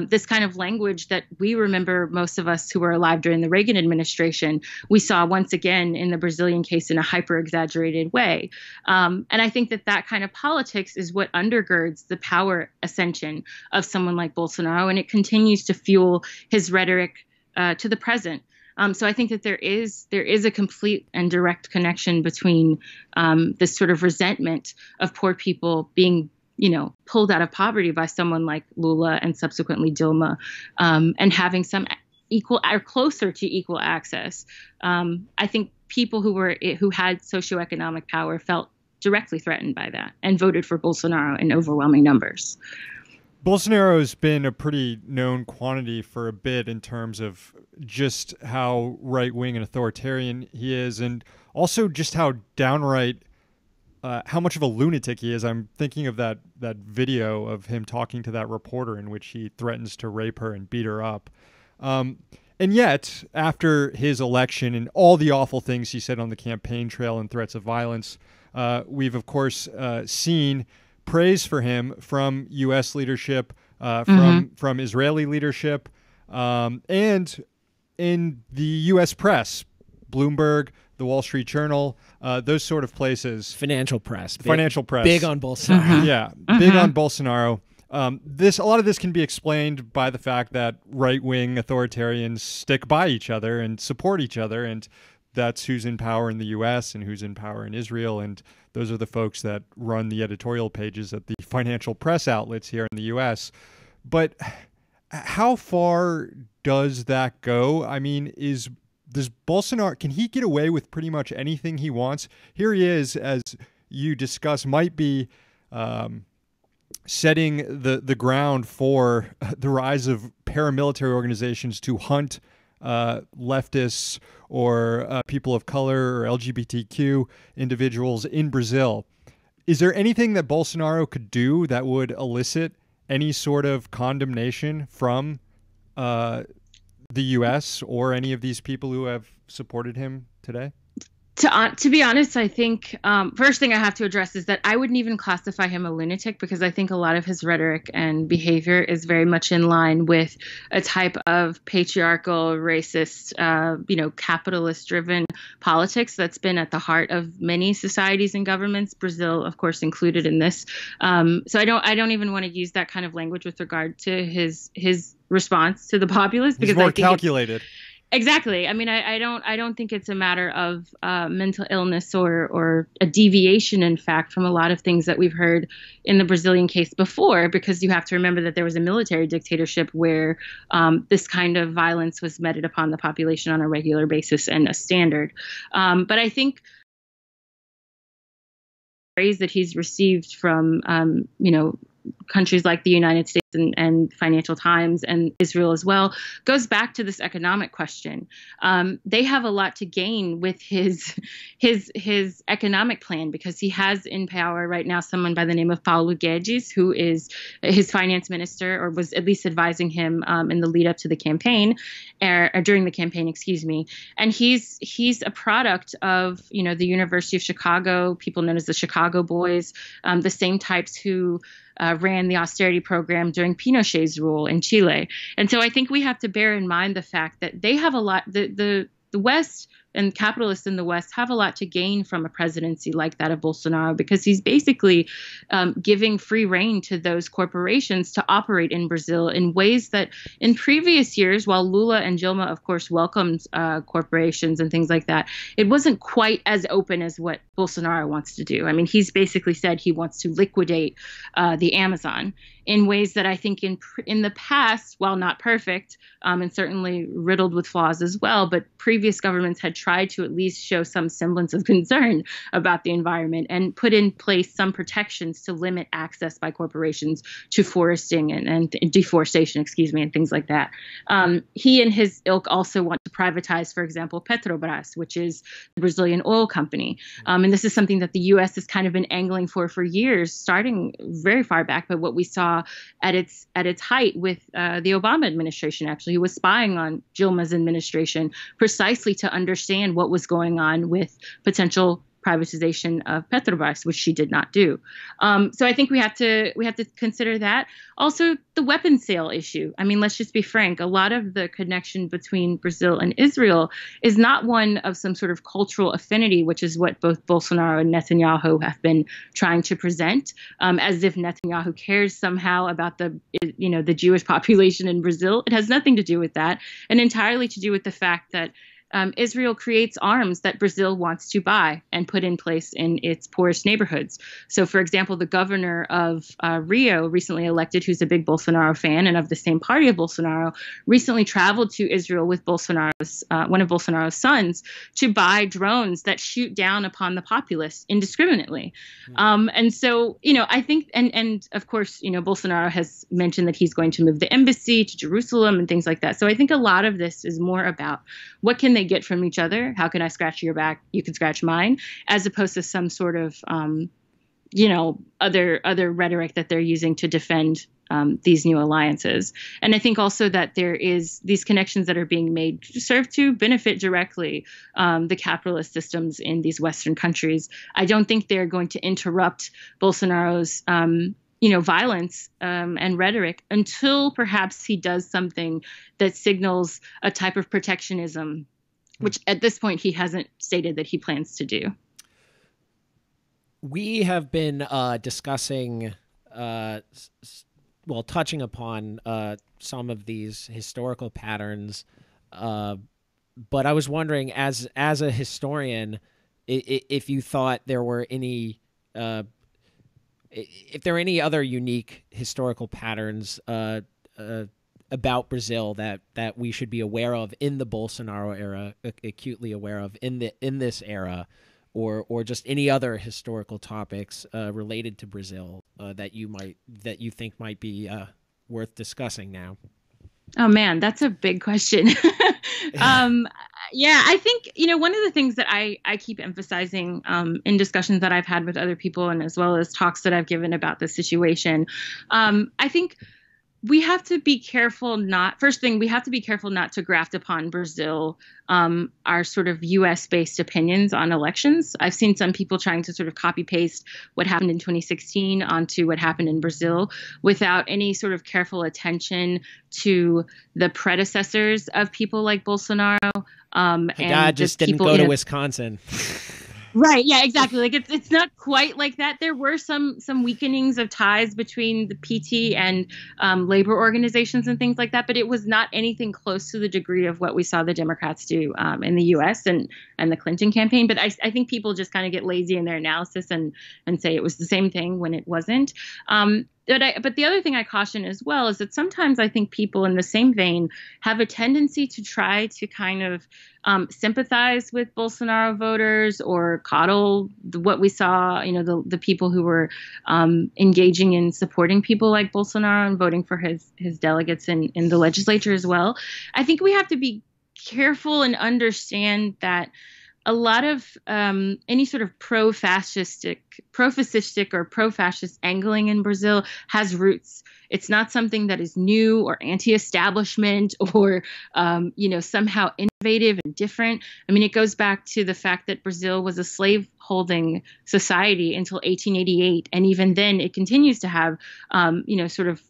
This kind of language that we remember, most of us who were alive during the Reagan administration, we saw once again in the Brazilian case in a hyper exaggerated way. And I think that kind of politics is what undergirds the power ascension of someone like Bolsonaro, and it continues to fuel his rhetoric to the present. So I think that there is a complete and direct connection between this sort of resentment of poor people being, pulled out of poverty by someone like Lula and subsequently Dilma, and having some equal or closer to equal access. I think people who had socioeconomic power felt directly threatened by that and voted for Bolsonaro in overwhelming numbers. Bolsonaro's been a pretty known quantity for a bit in terms of just how right-wing and authoritarian he is, and also just how downright, how much of a lunatic he is. I'm thinking of that video of him talking to that reporter in which he threatens to rape her and beat her up. And yet, after his election and all the awful things he said on the campaign trail and threats of violence, we've, of course, seen praise for him from U.S. leadership, from Israeli leadership, and in the U.S. press, Bloomberg, the Wall Street Journal, those sort of places. Financial press. Big on Bolsonaro. Yeah, big on Bolsonaro. A lot of this can be explained by the fact that right-wing authoritarians stick by each other and support each other, and that's who's in power in the U.S. and who's in power in Israel, and those are the folks that run the editorial pages at the financial press outlets here in the U.S. But how far does that go? I mean, does Bolsonaro, can he get away with pretty much anything he wants? Here he is, as you discuss, might be setting the ground for the rise of paramilitary organizations to hunt leftists or people of color or LGBTQ individuals in Brazil. Is there anything that Bolsonaro could do that would elicit any sort of condemnation from the U.S. or any of these people who have supported him today? To be honest, I think first thing I have to address is that I wouldn't even classify him a lunatic, because I think a lot of his rhetoric and behavior is very much in line with a type of patriarchal, racist, capitalist-driven politics that's been at the heart of many societies and governments, Brazil, of course, included in this. So I don't even want to use that kind of language with regard to his response to the populace, because He's more I think calculated. Exactly. I mean, I don't think it's a matter of mental illness or a deviation, in fact, from a lot of things that we've heard in the Brazilian case before, because you have to remember that there was a military dictatorship where this kind of violence was meted upon the population on a regular basis and a standard. But I think praise that he's received from, countries like the United States and Financial Times and Israel as well, goes back to this economic question. They have a lot to gain with his economic plan, because he has in power right now someone by the name of Paulo Guedes, who is his finance minister, or was at least advising him in the lead up to the campaign, or during the campaign, excuse me. And he's a product of, the University of Chicago, people known as the Chicago Boys, the same types who ran the austerity program during Pinochet's rule in Chile. And so I think we have to bear in mind the fact that they have a lot, the West and capitalists in the West have a lot to gain from a presidency like that of Bolsonaro, because he's basically giving free rein to those corporations to operate in Brazil in ways that in previous years, while Lula and Dilma, of course, welcomed corporations and things like that, it wasn't quite as open as what Bolsonaro wants to do. I mean, he's basically said he wants to liquidate the Amazon in ways that I think in the past, while not perfect, and certainly riddled with flaws as well, but previous governments had tried to at least show some semblance of concern about the environment and put in place some protections to limit access by corporations to foresting and deforestation, and things like that. He and his ilk also want to privatize, for example, Petrobras, which is the Brazilian oil company. And this is something that the U.S. has kind of been angling for years, starting very far back. But what we saw at its height with the Obama administration, actually, who was spying on Dilma's administration precisely to understand what was going on with potential privatization of Petrobras, which she did not do. So I think we have to consider that. Also, the weapons sale issue. I mean, let's just be frank. A lot of the connection between Brazil and Israel is not one of some sort of cultural affinity, which is what both Bolsonaro and Netanyahu have been trying to present, as if Netanyahu cares somehow about the Jewish population in Brazil. It has nothing to do with that, and entirely to do with the fact that Israel creates arms that Brazil wants to buy and put in place in its poorest neighborhoods. So, for example, the governor of Rio, recently elected, who's a big Bolsonaro fan and of the same party of Bolsonaro, recently traveled to Israel with one of Bolsonaro's sons to buy drones that shoot down upon the populace indiscriminately. And so, I think, and of course, Bolsonaro has mentioned that he's going to move the embassy to Jerusalem and things like that. So I think a lot of this is more about what can they get from each other? How can I scratch your back? You can scratch mine, as opposed to some sort of, other rhetoric that they're using to defend these new alliances. And I think also that there is these connections that are being made to serve to benefit directly the capitalist systems in these Western countries. I don't think they're going to interrupt Bolsonaro's violence and rhetoric until perhaps he does something that signals a type of protectionism, which at this point he hasn't stated that he plans to do. We have been discussing, touching upon some of these historical patterns, but I was wondering, as a historian, if you thought there were any if there are any other unique historical patterns about Brazil that we should be aware of in the Bolsonaro era, acutely aware of in this era, or just any other historical topics related to Brazil that you think might be worth discussing now. Oh man, that's a big question. Yeah, I think, one of the things that I keep emphasizing in discussions that I've had with other people, and as well as talks that I've given about the situation, I think we have to be careful not to graft upon Brazil our sort of U.S.-based opinions on elections. I've seen some people trying to sort of copy-paste what happened in 2016 onto what happened in Brazil without any sort of careful attention to the predecessors of people like Bolsonaro. Haddad just didn't go to Wisconsin. Right. Yeah, exactly. Like it's not quite like that. There were some weakenings of ties between the PT and labor organizations and things like that, but it was not anything close to the degree of what we saw the Democrats do in the U.S. and the Clinton campaign. But I think people just kind of get lazy in their analysis and say it was the same thing when it wasn't. but the other thing I caution as well is that sometimes I think people in the same vein have a tendency to try to kind of sympathize with Bolsonaro voters or coddle what we saw, the people who were engaging in supporting people like Bolsonaro and voting for his delegates in the legislature as well. I think we have to be careful and understand that a lot of any sort of pro-fascistic or pro-fascist angling in Brazil has roots. It's not something that is new or anti-establishment or, somehow innovative and different. I mean, it goes back to the fact that Brazil was a slave-holding society until 1888. And even then, it continues to have, sort of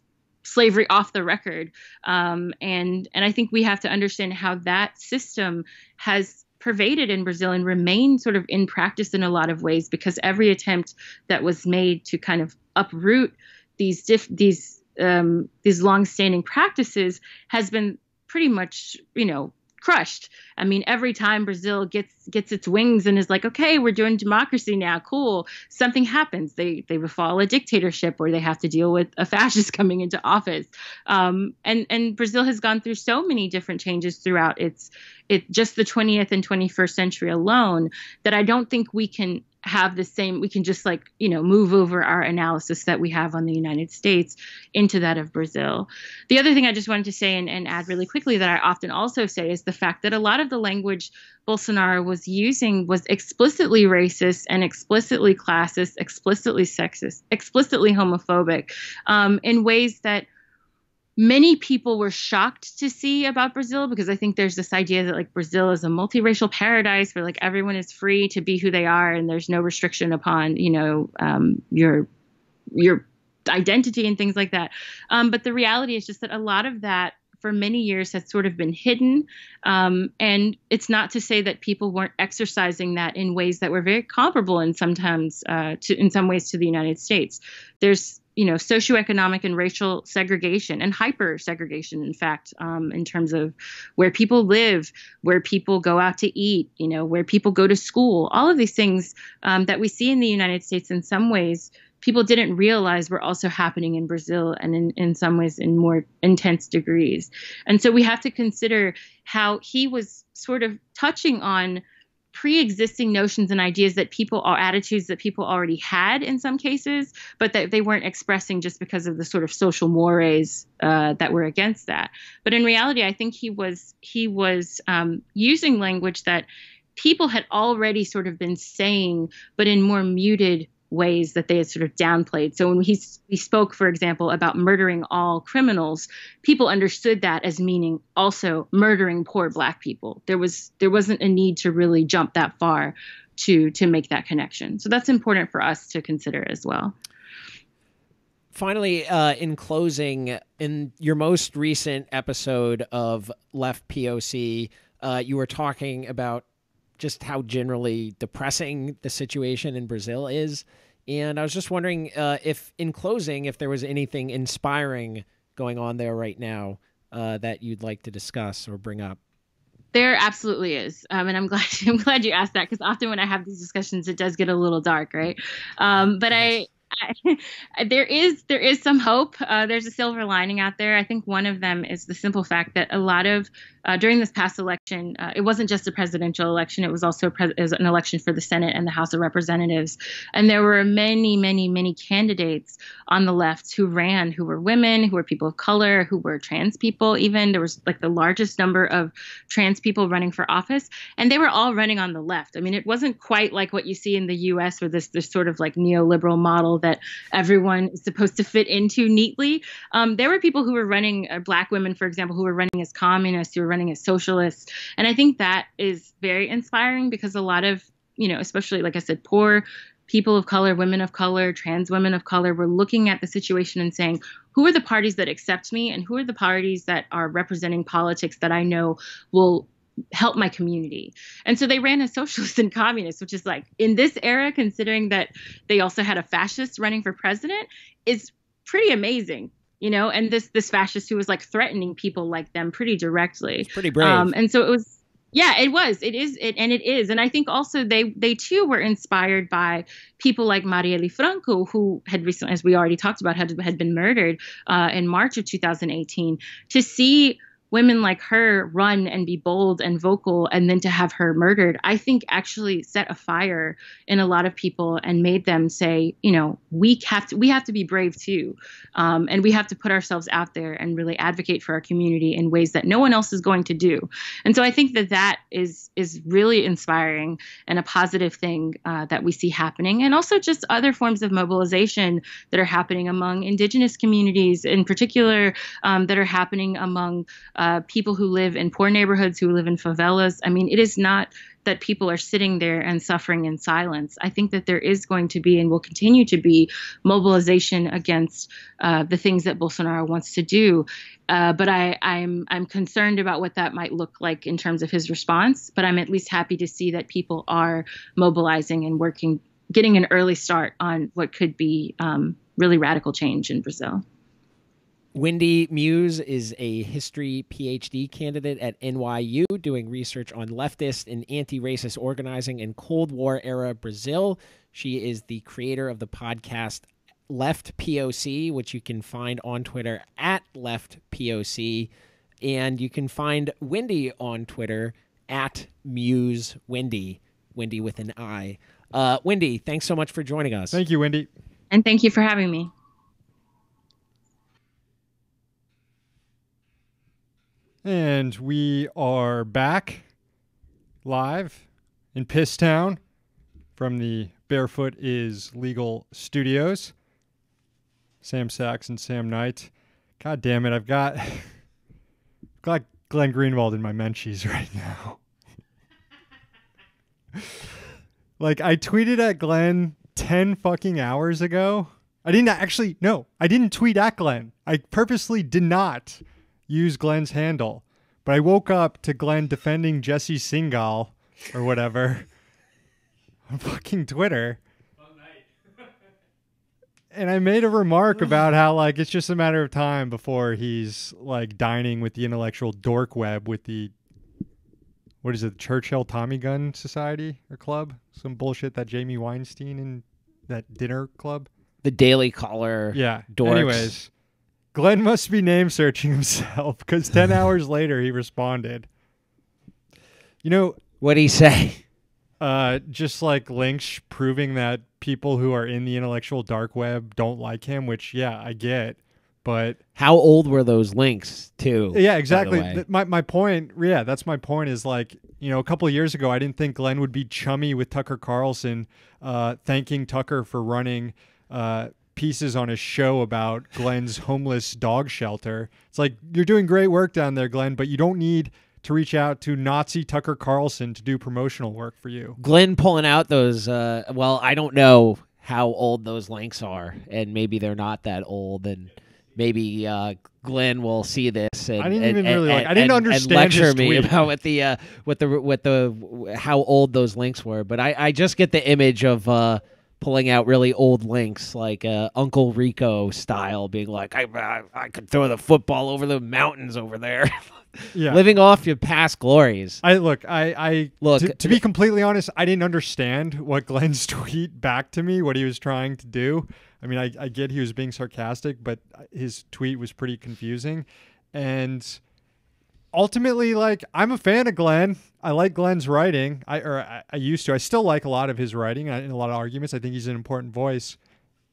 slavery off the record. And I think we have to understand how that system has pervaded in Brazil and remain sort of in practice in a lot of ways, because every attempt that was made to kind of uproot these longstanding practices has been pretty much, crushed. I mean, every time Brazil gets its wings and is like, okay, we're doing democracy now, cool, something happens. They befall a dictatorship or they have to deal with a fascist coming into office. And Brazil has gone through so many different changes throughout just the 20th and 21st century alone, that I don't think we can have the same, we can just move over our analysis that we have on the United States into that of Brazil. The other thing I just wanted to say and add really quickly that I often also say is the fact that a lot of the language Bolsonaro was using was explicitly racist and explicitly classist, explicitly sexist, explicitly homophobic, in ways that many people were shocked to see about Brazil, because I think there's this idea that Brazil is a multiracial paradise where everyone is free to be who they are and there's no restriction upon, your identity and things like that. But the reality is just that a lot of that for many years has sort of been hidden. And it's not to say that people weren't exercising that in ways that were very comparable and sometimes in some ways to the United States. There's socioeconomic and racial segregation and hyper segregation, in fact, in terms of where people live, where people go out to eat, where people go to school, all of these things that we see in the United States in some ways people didn't realize were also happening in Brazil, and in some ways in more intense degrees. And so we have to consider how he was sort of touching on pre-existing notions and ideas that people or attitudes that people already had in some cases, but that they weren't expressing just because of the sort of social mores that were against that. But in reality, I think he was using language that people had already sort of been saying, but in more muted ways that they had sort of downplayed. So when he spoke, for example, about murdering all criminals, people understood that as meaning also murdering poor Black people. There wasn't a need to really jump that far to make that connection. So that's important for us to consider as well. Finally, in closing, in your most recent episode of Left POC, you were talking about just how generally depressing the situation in Brazil is. And I was just wondering if, in closing, if there was anything inspiring going on there right now that you'd like to discuss or bring up. There absolutely is. And I'm glad you asked that, because often when I have these discussions, it does get a little dark, right? But yes. There is some hope. There's a silver lining out there. I think one of them is the simple fact that a lot of during this past election, it wasn't just a presidential election. It was also an election for the Senate and the House of Representatives. And there were many, many, many candidates on the left who ran, who were women, who were people of color, who were trans people. Even there was the largest number of trans people running for office. And they were all running on the left. I mean, it wasn't quite like what you see in the U.S. where this sort of neoliberal model that everyone is supposed to fit into neatly. There were people who were running, Black women, for example, who were running as communists, who were running as socialists. And I think that is very inspiring, because a lot of, especially, like I said, poor people of color, women of color, trans women of color were looking at the situation and saying, who are the parties that accept me, and who are the parties that are representing politics that I know will help my community? And so they ran as socialists and communists, which is in this era, considering that they also had a fascist running for president, is pretty amazing, and this fascist who was threatening people like them pretty directly. It's pretty brave. And so it was, Yeah, it was. It is. And it is. And I think also they too were inspired by people like Marielle Franco, who had recently, as we already talked about, had been murdered in March of 2018. To see women like her run and be bold and vocal, and then to have her murdered, I think actually set a fire in a lot of people and made them say, we have to be brave too, and we have to put ourselves out there and really advocate for our community in ways that no one else is going to do. And so I think that is really inspiring and a positive thing that we see happening, and also just other forms of mobilization that are happening among Indigenous communities, in particular, that are happening among people who live in poor neighborhoods, who live in favelas. I mean, it is not that people are sitting there and suffering in silence. I think that there is going to be and will continue to be mobilization against the things that Bolsonaro wants to do. But I'm concerned about what that might look like in terms of his response. But I'm at least happy to see that people are mobilizing and working, getting an early start on what could be really radical change in Brazil. Wendi Muse is a history PhD candidate at NYU doing research on leftist and anti-racist organizing in Cold War era Brazil. She is the creator of the podcast Left POC, which you can find on Twitter at Left POC. And you can find Wendi on Twitter at Muse Wendi, Wendi with an I. Wendi, thanks so much for joining us. Thank you, Wendi. And thank you for having me. And we are back live in Pisstown from the Barefoot is Legal Studios. Sam Sachs and Sam Knight. God damn it, I've got Glenn Greenwald in my menchies right now. Like, I tweeted at Glenn 10 fucking hours ago. I didn't tweet at Glenn. I purposely did not use Glenn's handle. But I woke up to Glenn defending Jesse Singal or whatever on fucking Twitter. And I made a remark about how, like, it's just a matter of time before he's, like, dining with the intellectual dork web with the, what is it, Churchill Tommy Gun Society or Club? Some bullshit that Jamie Weinstein and that dinner club. The Daily Caller. Yeah. Dorks. Anyways, Glenn must be name searching himself because 10 hours later he responded. You know, What'd he say? Just like links proving that people who are in the intellectual dark web don't like him, which, yeah, I get. But how old were those links, too? Yeah, exactly. My point, yeah, that's my point is, like, a couple of years ago, I didn't think Glenn would be chummy with Tucker Carlson, thanking Tucker for running pieces on his show about Glenn's homeless dog shelter. It's like, you're doing great work down there, Glenn, but you don't need to reach out to Nazi Tucker Carlson to do promotional work for you. Glenn pulling out those, I don't know how old those links are, and maybe they're not that old, and maybe Glenn will see this and I didn't even really I didn't understand and lecture his me tweet. about what the how old those links were. But I just get the image of pulling out really old links, like Uncle Rico style, being like, I could throw the football over the mountains over there. Yeah. Living off your past glories. Look, to be completely honest, I didn't understand what Glenn's tweet back to me, what he was trying to do. I mean, I get he was being sarcastic, but his tweet was pretty confusing. And ultimately, like, I'm a fan of Glenn. I like Glenn's writing. I used to. I still like a lot of his writing in a lot of arguments. I think he's an important voice,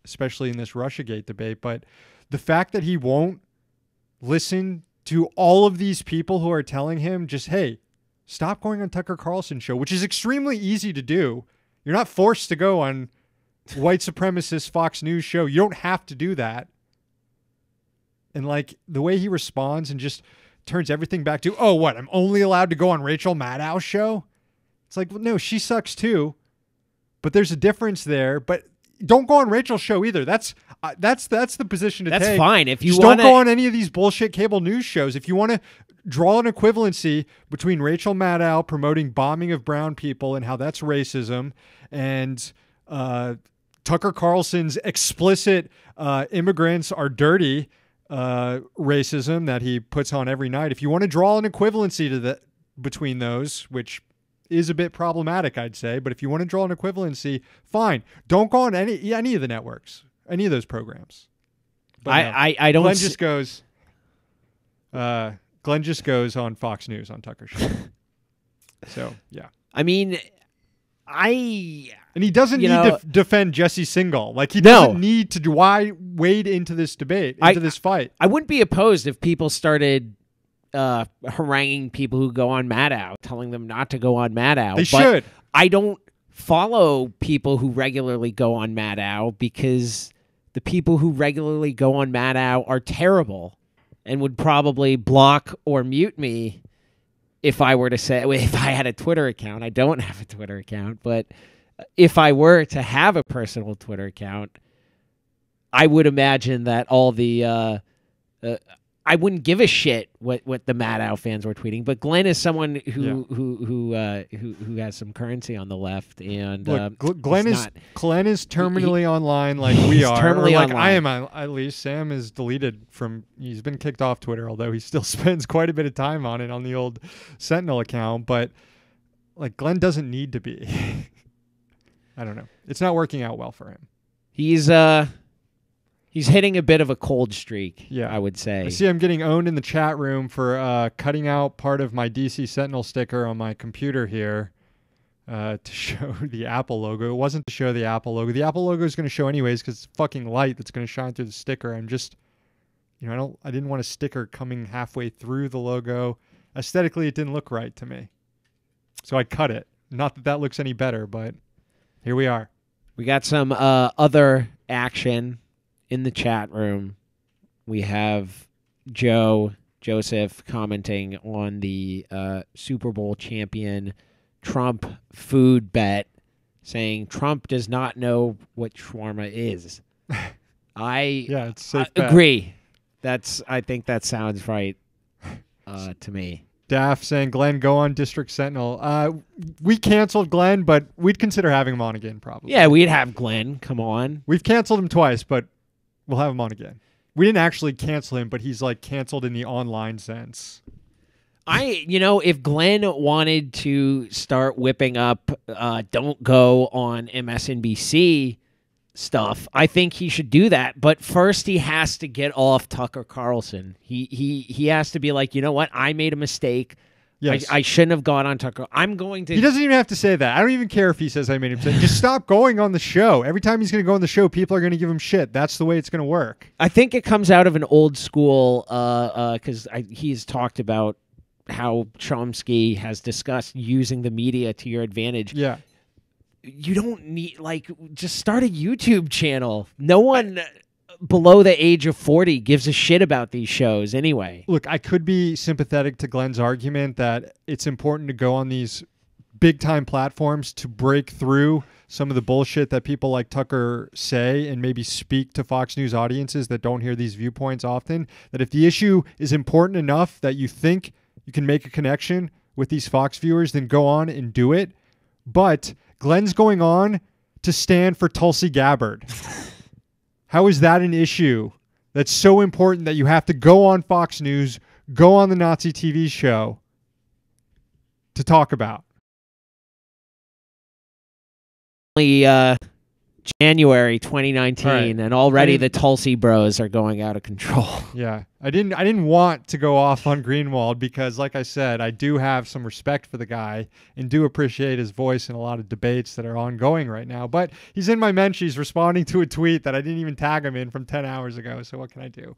especially in this Russiagate debate. But the fact that he won't listen to all of these people who are telling him just, hey, stop going on Tucker Carlson's show, which is extremely easy to do. You're not forced to go on white supremacist Fox News show. You don't have to do that. And, like, the way he responds and just turns everything back to, oh, what, I'm only allowed to go on Rachel Maddow's show? It's like, well, no, she sucks too. But there's a difference there. But don't go on Rachel's show either. That's the position to take. That's fine. If you just wanna... don't go on any of these bullshit cable news shows. If you want to draw an equivalency between Rachel Maddow promoting bombing of brown people and how that's racism, and Tucker Carlson's explicit immigrants are dirty racism that he puts on every night. If you want to draw an equivalency between those, which is a bit problematic, I'd say. But if you want to draw an equivalency, fine. Don't go on any of the networks, any of those programs. But I don't. Glenn just goes. Glenn just goes on Fox News on Tucker Show. So yeah. I mean, and he doesn't need to defend Jesse Singal. Like, he doesn't need to wade into this debate, into this fight. I wouldn't be opposed if people started haranguing people who go on Maddow, telling them not to go on Maddow. They should. I don't follow people who regularly go on Maddow because the people who regularly go on Maddow are terrible and would probably block or mute me if I were to say, if I had a Twitter account. I don't have a Twitter account, but if I were to have a personal Twitter account, I would imagine that all the I wouldn't give a shit what the Maddow fans were tweeting. But Glenn is someone who has some currency on the left, and look, Glenn is terminally online like we are. Terminally like online. I am. At least Sam is deleted from. He's been kicked off Twitter, although he still spends quite a bit of time on it on the old Sentinel account. But like, Glenn doesn't need to be. I don't know. It's not working out well for him. He's hitting a bit of a cold streak, yeah, I would say. I see I'm getting owned in the chat room for cutting out part of my DC Sentinel sticker on my computer here to show the Apple logo. It wasn't to show the Apple logo. The Apple logo is going to show anyways because it's fucking light that's going to shine through the sticker. I'm just, I didn't want a sticker coming halfway through the logo. Aesthetically, it didn't look right to me. So I cut it. Not that looks any better, but here we are. We got some other action in the chat room. We have Joseph commenting on the Super Bowl champion Trump food bet, saying Trump does not know what shawarma is. It's safe bet. Agree. I think that sounds right to me. Daff saying, Glenn, go on District Sentinel. We canceled Glenn, but we'd consider having him on again probably. Yeah, we'd have Glenn. Come on. We've canceled him twice, but we'll have him on again. We didn't actually cancel him, but he's like canceled in the online sense. If Glenn wanted to start whipping up don't go on MSNBC stuff, I think he should do that. But first he has to get off Tucker Carlson. He has to be like, you know what? I made a mistake. Yes. I shouldn't have gone on Tucker. I'm going to... He doesn't even have to say that. I don't even care if he says I made a mistake. Just stop going on the show. Every time he's going to go on the show, people are going to give him shit. That's the way it's going to work. I think it comes out of an old school, because he's talked about how Chomsky has discussed using the media to your advantage. Yeah. You don't need, just start a YouTube channel. No one below the age of 40 gives a shit about these shows anyway. Look, I could be sympathetic to Glenn's argument that it's important to go on these big-time platforms to break through some of the bullshit that people like Tucker say and maybe speak to Fox News audiences that don't hear these viewpoints often. That if the issue is important enough that you think you can make a connection with these Fox viewers, then go on and do it. But Glenn's going on to stand for Tulsi Gabbard. How is that an issue that's so important that you have to go on Fox News, go on the Nazi TV show to talk about? January 2019, right. And already the Tulsi bros are going out of control. Yeah, I didn't want to go off on Greenwald because, like I said, I do have some respect for the guy and do appreciate his voice in a lot of debates that are ongoing right now. But he's in my mentions responding to a tweet that I didn't even tag him in from 10 hours ago. So what can I do?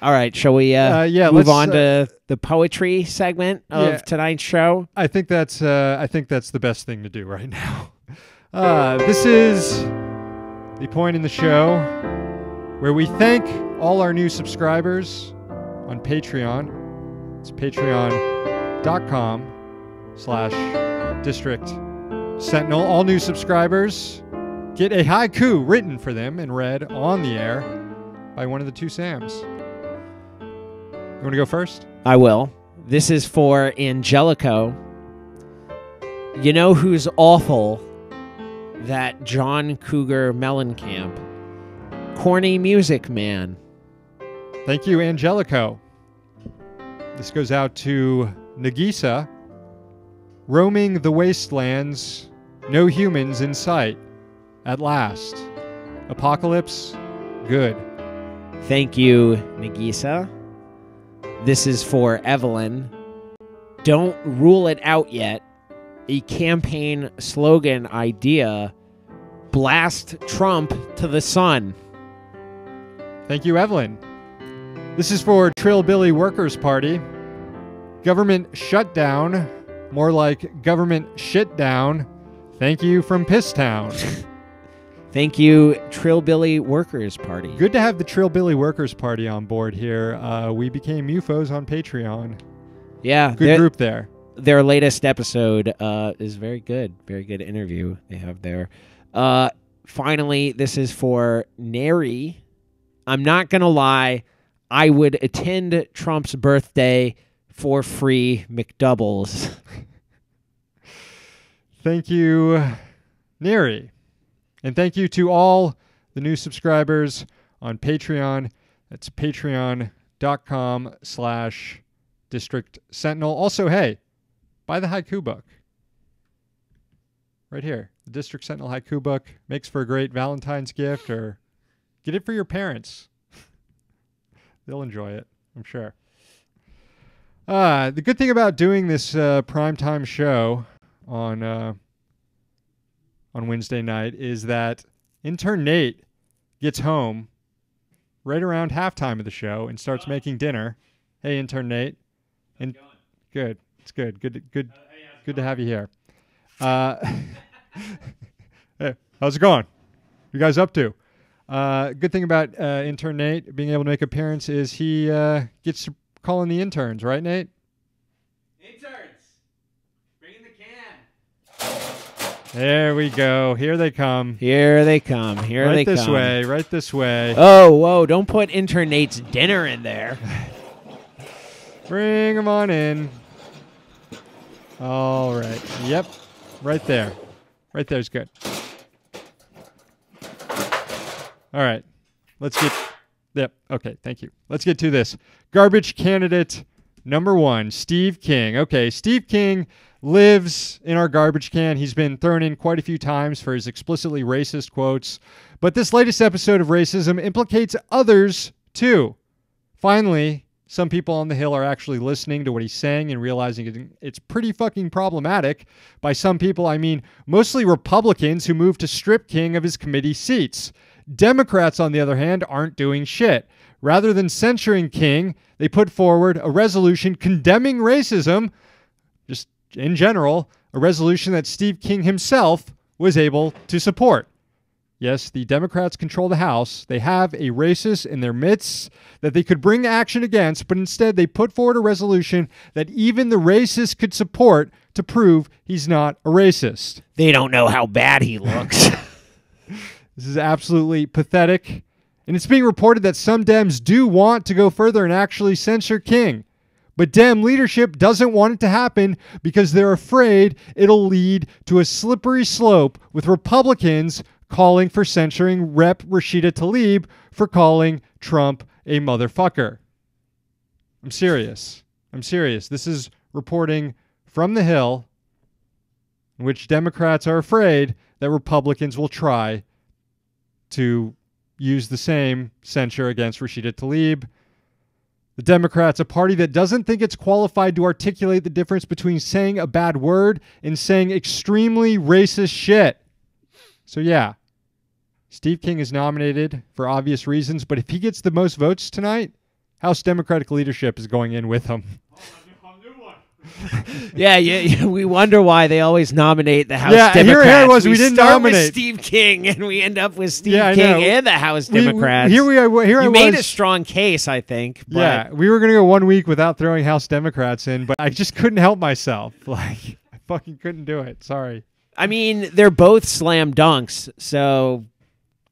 All right, shall we move on to the poetry segment of tonight's show? I think that's the best thing to do right now. This is the point in the show where we thank all our new subscribers on Patreon. It's patreon.com/District Sentinel. All new subscribers get a haiku written for them and read on the air by one of the two Sams. You want to go first? I will. This is for Angelico. You know who's awful? That John Cougar Mellencamp. Corny music man. Thank you, Angelico. This goes out to Nagisa, roaming the wastelands, no humans in sight. At last. Apocalypse, good. Thank you, Nagisa. This is for Evelyn. Don't rule it out yet. A campaign slogan idea. Blast Trump to the sun. Thank you, Evelyn. This is for Trillbilly Workers' Party. Government shutdown. More like government shit down. Thank you from Pisstown. Thank you, Trillbilly Workers Party. Good to have the Trillbilly Workers Party on board here. We became MUFOs on Patreon. Yeah. Good group there. Their latest episode is very good. Very good interview they have there. Finally, this is for Neri. I'm not going to lie. I would attend Trump's birthday for free McDoubles. Thank you, Neri. And thank you to all the new subscribers on Patreon. That's patreon.com/District Sentinel. Also, hey, buy the haiku book. Right here. The District Sentinel haiku book. Makes for a great Valentine's gift, or get it for your parents. They'll enjoy it, I'm sure. The good thing about doing this primetime show on Wednesday night is that intern Nate gets home right around halftime of the show and starts making dinner. Hey, intern Nate. And good. It's good. Good to have you here. Hey, how's it going? What you guys up to? Good thing about intern Nate being able to make an appearance is he gets to call in the interns, right, Nate? Interns, bring in the can. There we go. Here they come. Here they come. Here right they come. Right this way. Right this way. Oh, whoa. Don't put intern Nate's dinner in there. Bring them on in. All right. Yep. Right there. Right there's good. All right. Let's get... Yep. Okay. Thank you. Let's get to this. Garbage candidate number 1, Steve King. Okay. Steve King lives in our garbage can. He's been thrown in quite a few times for his explicitly racist quotes. But this latest episode of racism implicates others, too. Finally, some people on the Hill are actually listening to what he's saying and realizing it's pretty fucking problematic. By some people, I mean mostly Republicans who moved to strip King of his committee seats. Democrats, on the other hand, aren't doing shit. Rather than censuring King, they put forward a resolution condemning racism, just in general, a resolution that Steve King himself was able to support. Yes, the Democrats control the House. They have a racist in their midst that they could bring action against, but instead they put forward a resolution that even the racist could support to prove he's not a racist. They don't know how bad he looks. This is absolutely pathetic. And it's being reported that some Dems do want to go further and actually censure King. But Dem leadership doesn't want it to happen because they're afraid it'll lead to a slippery slope with Republicans calling for censuring Rep. Rashida Tlaib for calling Trump a motherfucker. I'm serious. This is reporting from the Hill, in which Democrats are afraid that Republicans will try to use the same censure against Rashida Tlaib. The Democrats, a party that doesn't think it's qualified to articulate the difference between saying a bad word and saying extremely racist shit. So yeah, Steve King is nominated for obvious reasons, but if he gets the most votes tonight, House Democratic leadership is going in with him. Yeah, we wonder why they always nominate the House Democrats. Here it was. We didn't start nominate with Steve King, and we end up with Steve King and the House Democrats. You made a strong case, I think. But yeah, we were going to go 1 week without throwing House Democrats in, but I just couldn't help myself. Like, I fucking couldn't do it. Sorry. I mean, they're both slam dunks, so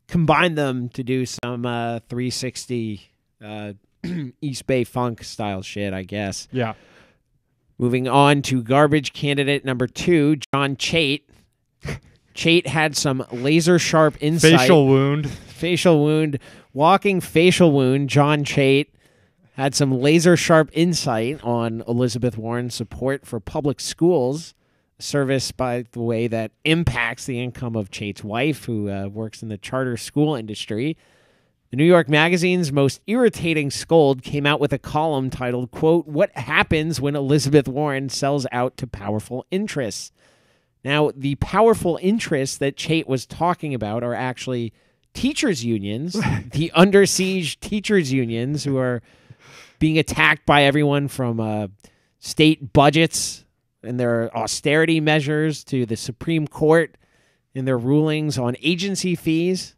combine them to do some 360 East Bay Funk style shit, I guess. Yeah. Moving on to garbage candidate number 2, John Chait. Chait had some laser sharp insight. Facial wound. Walking facial wound. John Chait had some laser sharp insight on Elizabeth Warren's support for public schools. service, by the way, that impacts the income of Chait's wife, who works in the charter school industry. The New York Magazine's most irritating scold came out with a column titled, quote, "What happens when Elizabeth Warren sells out to powerful interests?" Now, the powerful interests that Chait was talking about are actually teachers' unions, the under siege teachers' unions, who are being attacked by everyone from state budgets and their austerity measures to the Supreme Court and their rulings on agency fees.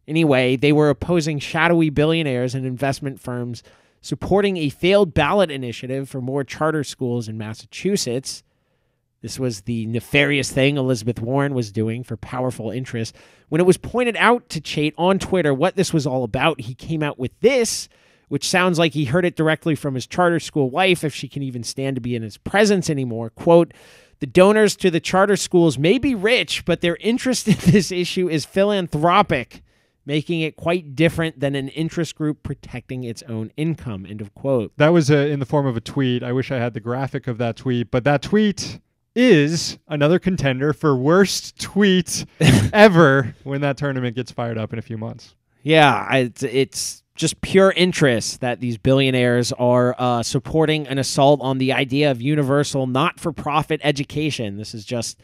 Anyway, they were opposing shadowy billionaires and investment firms supporting a failed ballot initiative for more charter schools in Massachusetts. This was the nefarious thing Elizabeth Warren was doing for powerful interests. When it was pointed out to Chait on Twitter what this was all about, he came out with this, which sounds like he heard it directly from his charter school wife, if she can even stand to be in his presence anymore. Quote, "The donors to the charter schools may be rich, but their interest in this issue is philanthropic, making it quite different than an interest group protecting its own income," end of quote. That was in the form of a tweet. I wish I had the graphic of that tweet, but that tweet is another contender for worst tweet ever when that tournament gets fired up in a few months. Yeah, it's just pure interest that these billionaires are supporting an assault on the idea of universal not-for-profit education. This is just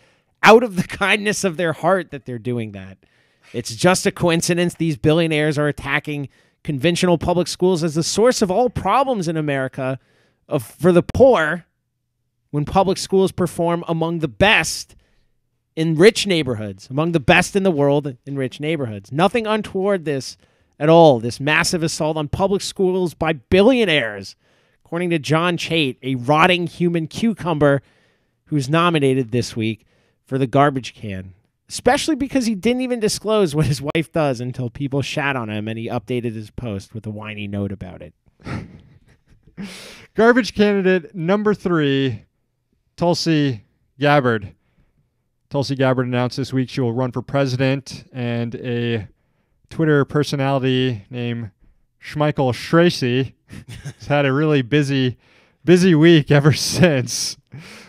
out of the kindness of their heart that they're doing that. It's just a coincidence these billionaires are attacking conventional public schools as the source of all problems in America for the poor, when public schools perform among the best in rich neighborhoods, among the best in the world in rich neighborhoods. Nothing untoward this at all, this massive assault on public schools by billionaires, according to John Chait, a rotting human cucumber who's nominated this week for the garbage can, especially because he didn't even disclose what his wife does until people shat on him and he updated his post with a whiny note about it. Garbage candidate number 3, Tulsi Gabbard. Tulsi Gabbard announced this week she will run for president, and a Twitter personality named Schmeichel Tracy has had a really busy week ever since,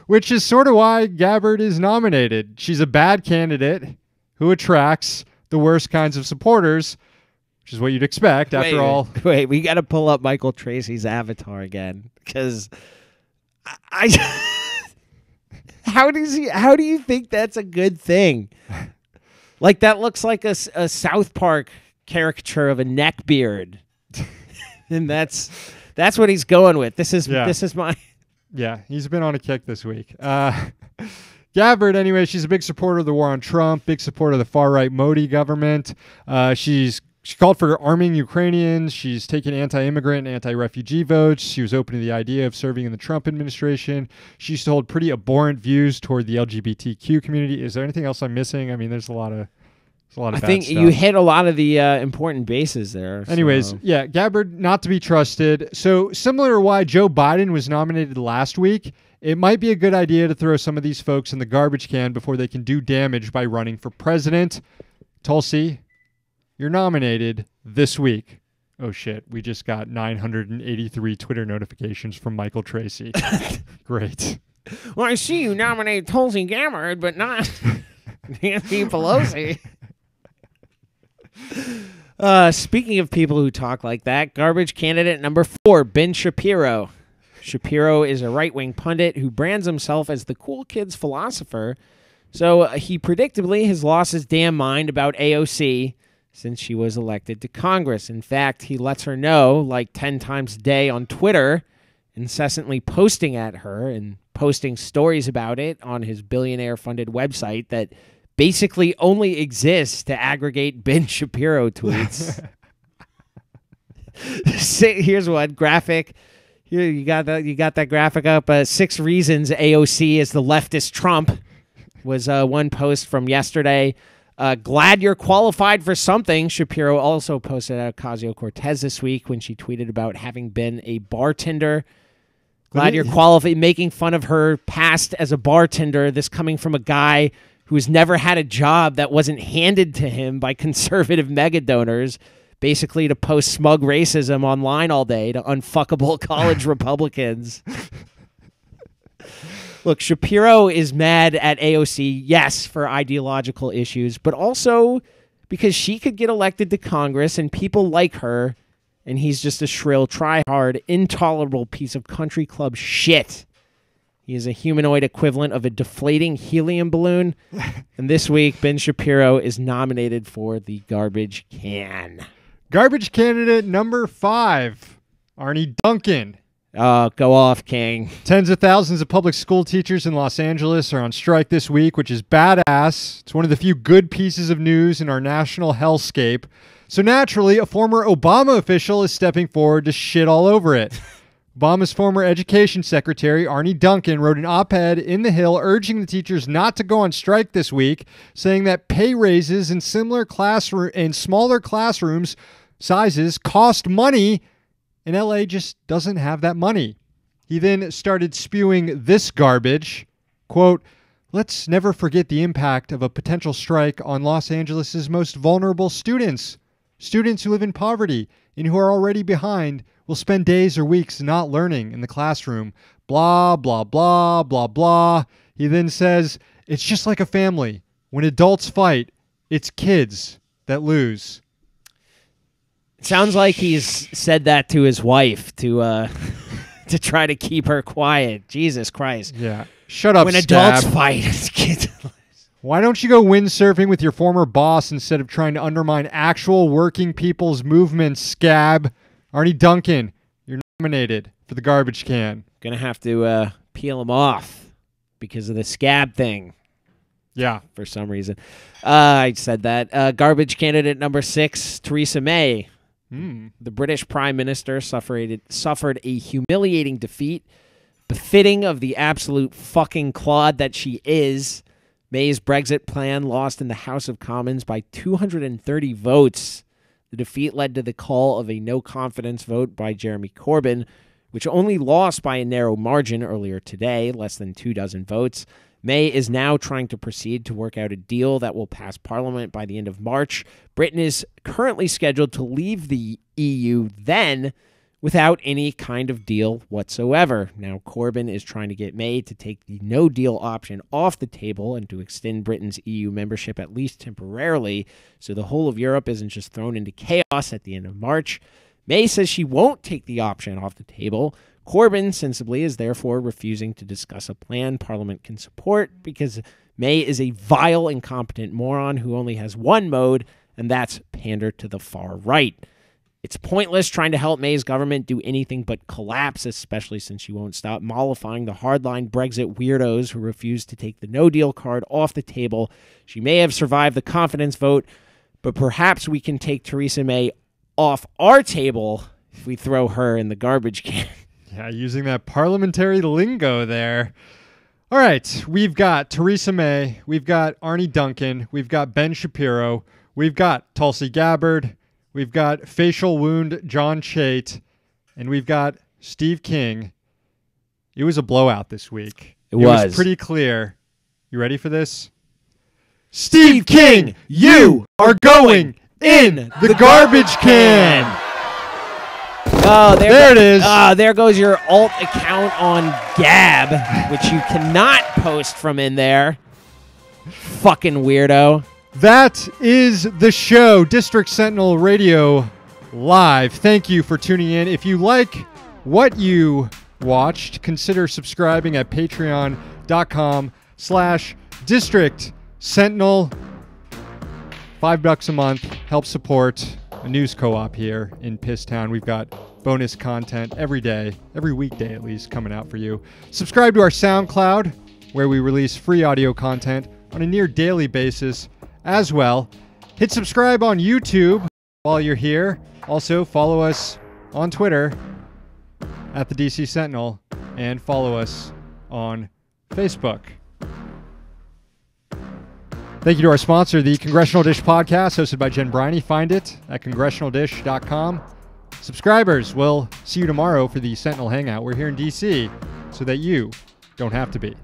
which is sort of why Gabbard is nominated. She's a bad candidate who attracts the worst kinds of supporters, which is what you'd expect after all. Wait, we got to pull up Michael Tracy's avatar again, because I how do you think that's a good thing? Like, that looks like a South Park caricature of a neckbeard. And that's what he's going with. This is my... Yeah, he's been on a kick this week. Gabbard, anyway, she's a big supporter of the war on Trump, big supporter of the far-right Modi government. She called for arming Ukrainians. She's taken anti-immigrant and anti-refugee votes. She was open to the idea of serving in the Trump administration. She used to hold pretty abhorrent views toward the LGBTQ community. Is there anything else I'm missing? I mean, there's a lot of bad stuff. I think you hit a lot of the important bases there. Anyways, yeah, Gabbard, not to be trusted. So similar to why Joe Biden was nominated last week, it might be a good idea to throw some of these folks in the garbage can before they can do damage by running for president. Tulsi, you're nominated this week. Oh, shit. We just got 983 Twitter notifications from Michael Tracy. Great. Well, I see you nominate Tulsi Gabbard, but not Nancy Pelosi. Speaking of people who talk like that, garbage candidate number 4, Ben Shapiro. Shapiro is a right-wing pundit who brands himself as the cool kid's philosopher, so he predictably has lost his damn mind about AOC since she was elected to Congress. In fact, he lets her know like 10 times a day on Twitter, incessantly posting at her and posting stories about it on his billionaire-funded website that basically only exists to aggregate Ben Shapiro tweets. Here's one graphic. Here, you got that graphic up. 6 reasons AOC is the leftist Trump was one post from yesterday. Glad you're qualified for something. Shapiro also posted at Ocasio-Cortez this week when she tweeted about having been a bartender. Glad you're qualified, making fun of her past as a bartender. This coming from a guy who's never had a job that wasn't handed to him by conservative mega donors, basically to post smug racism online all day to unfuckable college Republicans. Look, Shapiro is mad at AOC, yes, for ideological issues, but also because she could get elected to Congress and people like her, and he's just a shrill, try-hard, intolerable piece of country club shit. He is a humanoid equivalent of a deflating helium balloon, and this week, Ben Shapiro is nominated for the garbage can. Garbage candidate number 5, Arnie Duncan. Go off, King. Tens of thousands of public school teachers in Los Angeles are on strike this week, which is badass. It's one of the few good pieces of news in our national hellscape. So naturally, a former Obama official is stepping forward to shit all over it. Obama's former education secretary, Arnie Duncan, wrote an op-ed in The Hill urging the teachers not to go on strike this week, saying that pay raises in smaller classrooms sizes cost money, and LA just doesn't have that money. He then started spewing this garbage, quote, "Let's never forget the impact of a potential strike on Los Angeles' most vulnerable students. Students who live in poverty and who are already behind will spend days or weeks not learning in the classroom. Blah, blah, blah, blah, blah." He then says, "It's just like a family. When adults fight, it's kids that lose." It sounds like he's said that to his wife to try to keep her quiet. Jesus Christ. Yeah. Shut up, When Scab. adults fight, it's kids. Why don't you go windsurfing with your former boss instead of trying to undermine actual working people's movements, Scab? Arnie Duncan, you're nominated for the garbage can. Gonna have to peel him off because of the scab thing. Yeah. For some reason. I said that. Garbage candidate number 6, Theresa May. The British Prime Minister suffered a humiliating defeat, befitting of the absolute fucking clod that she is. May's Brexit plan lost in the House of Commons by 230 votes. The defeat led to the call of a no-confidence vote by Jeremy Corbyn, which only lost by a narrow margin earlier today, less than 24 votes. May is now trying to proceed to work out a deal that will pass Parliament by the end of March. Britain is currently scheduled to leave the EU then without any kind of deal whatsoever. Now, Corbyn is trying to get May to take the no-deal option off the table and to extend Britain's EU membership at least temporarily so the whole of Europe isn't just thrown into chaos at the end of March. May says she won't take the option off the table. Corbyn, sensibly, is therefore refusing to discuss a plan Parliament can support because May is a vile, incompetent moron who only has one mode, and that's pander to the far right. It's pointless trying to help May's government do anything but collapse, especially since she won't stop mollifying the hardline Brexit weirdos who refuse to take the no-deal card off the table. She may have survived the confidence vote, but perhaps we can take Theresa May off our table if we throw her in the garbage can. Yeah, using that parliamentary lingo there. All right, we've got Theresa May, we've got Arnie Duncan, we've got Ben Shapiro, we've got Tulsi Gabbard, we've got facial wound John Chait, and we've got Steve King. It was a blowout this week. It was pretty clear. You ready for this? Steve King, you are going in the garbage can. Oh, there it is. There goes your alt account on Gab, which you cannot post from in there. Fucking weirdo. That is the show, District Sentinel Radio Live. Thank you for tuning in. If you like what you watched, consider subscribing at patreon.com/District Sentinel. $5 a month. Help support a news co-op here in Pisstown. We've got bonus content every day, every weekday at least, coming out for you. Subscribe to our SoundCloud, where we release free audio content on a near daily basis as well. Hit subscribe on YouTube while you're here. Also, follow us on Twitter at the DC Sentinel and follow us on Facebook. Thank you to our sponsor, the Congressional Dish Podcast, hosted by Jen Briney. Find it at congressionaldish.com. Subscribers, we'll see you tomorrow for the Sentinel Hangout. We're here in DC so that you don't have to be.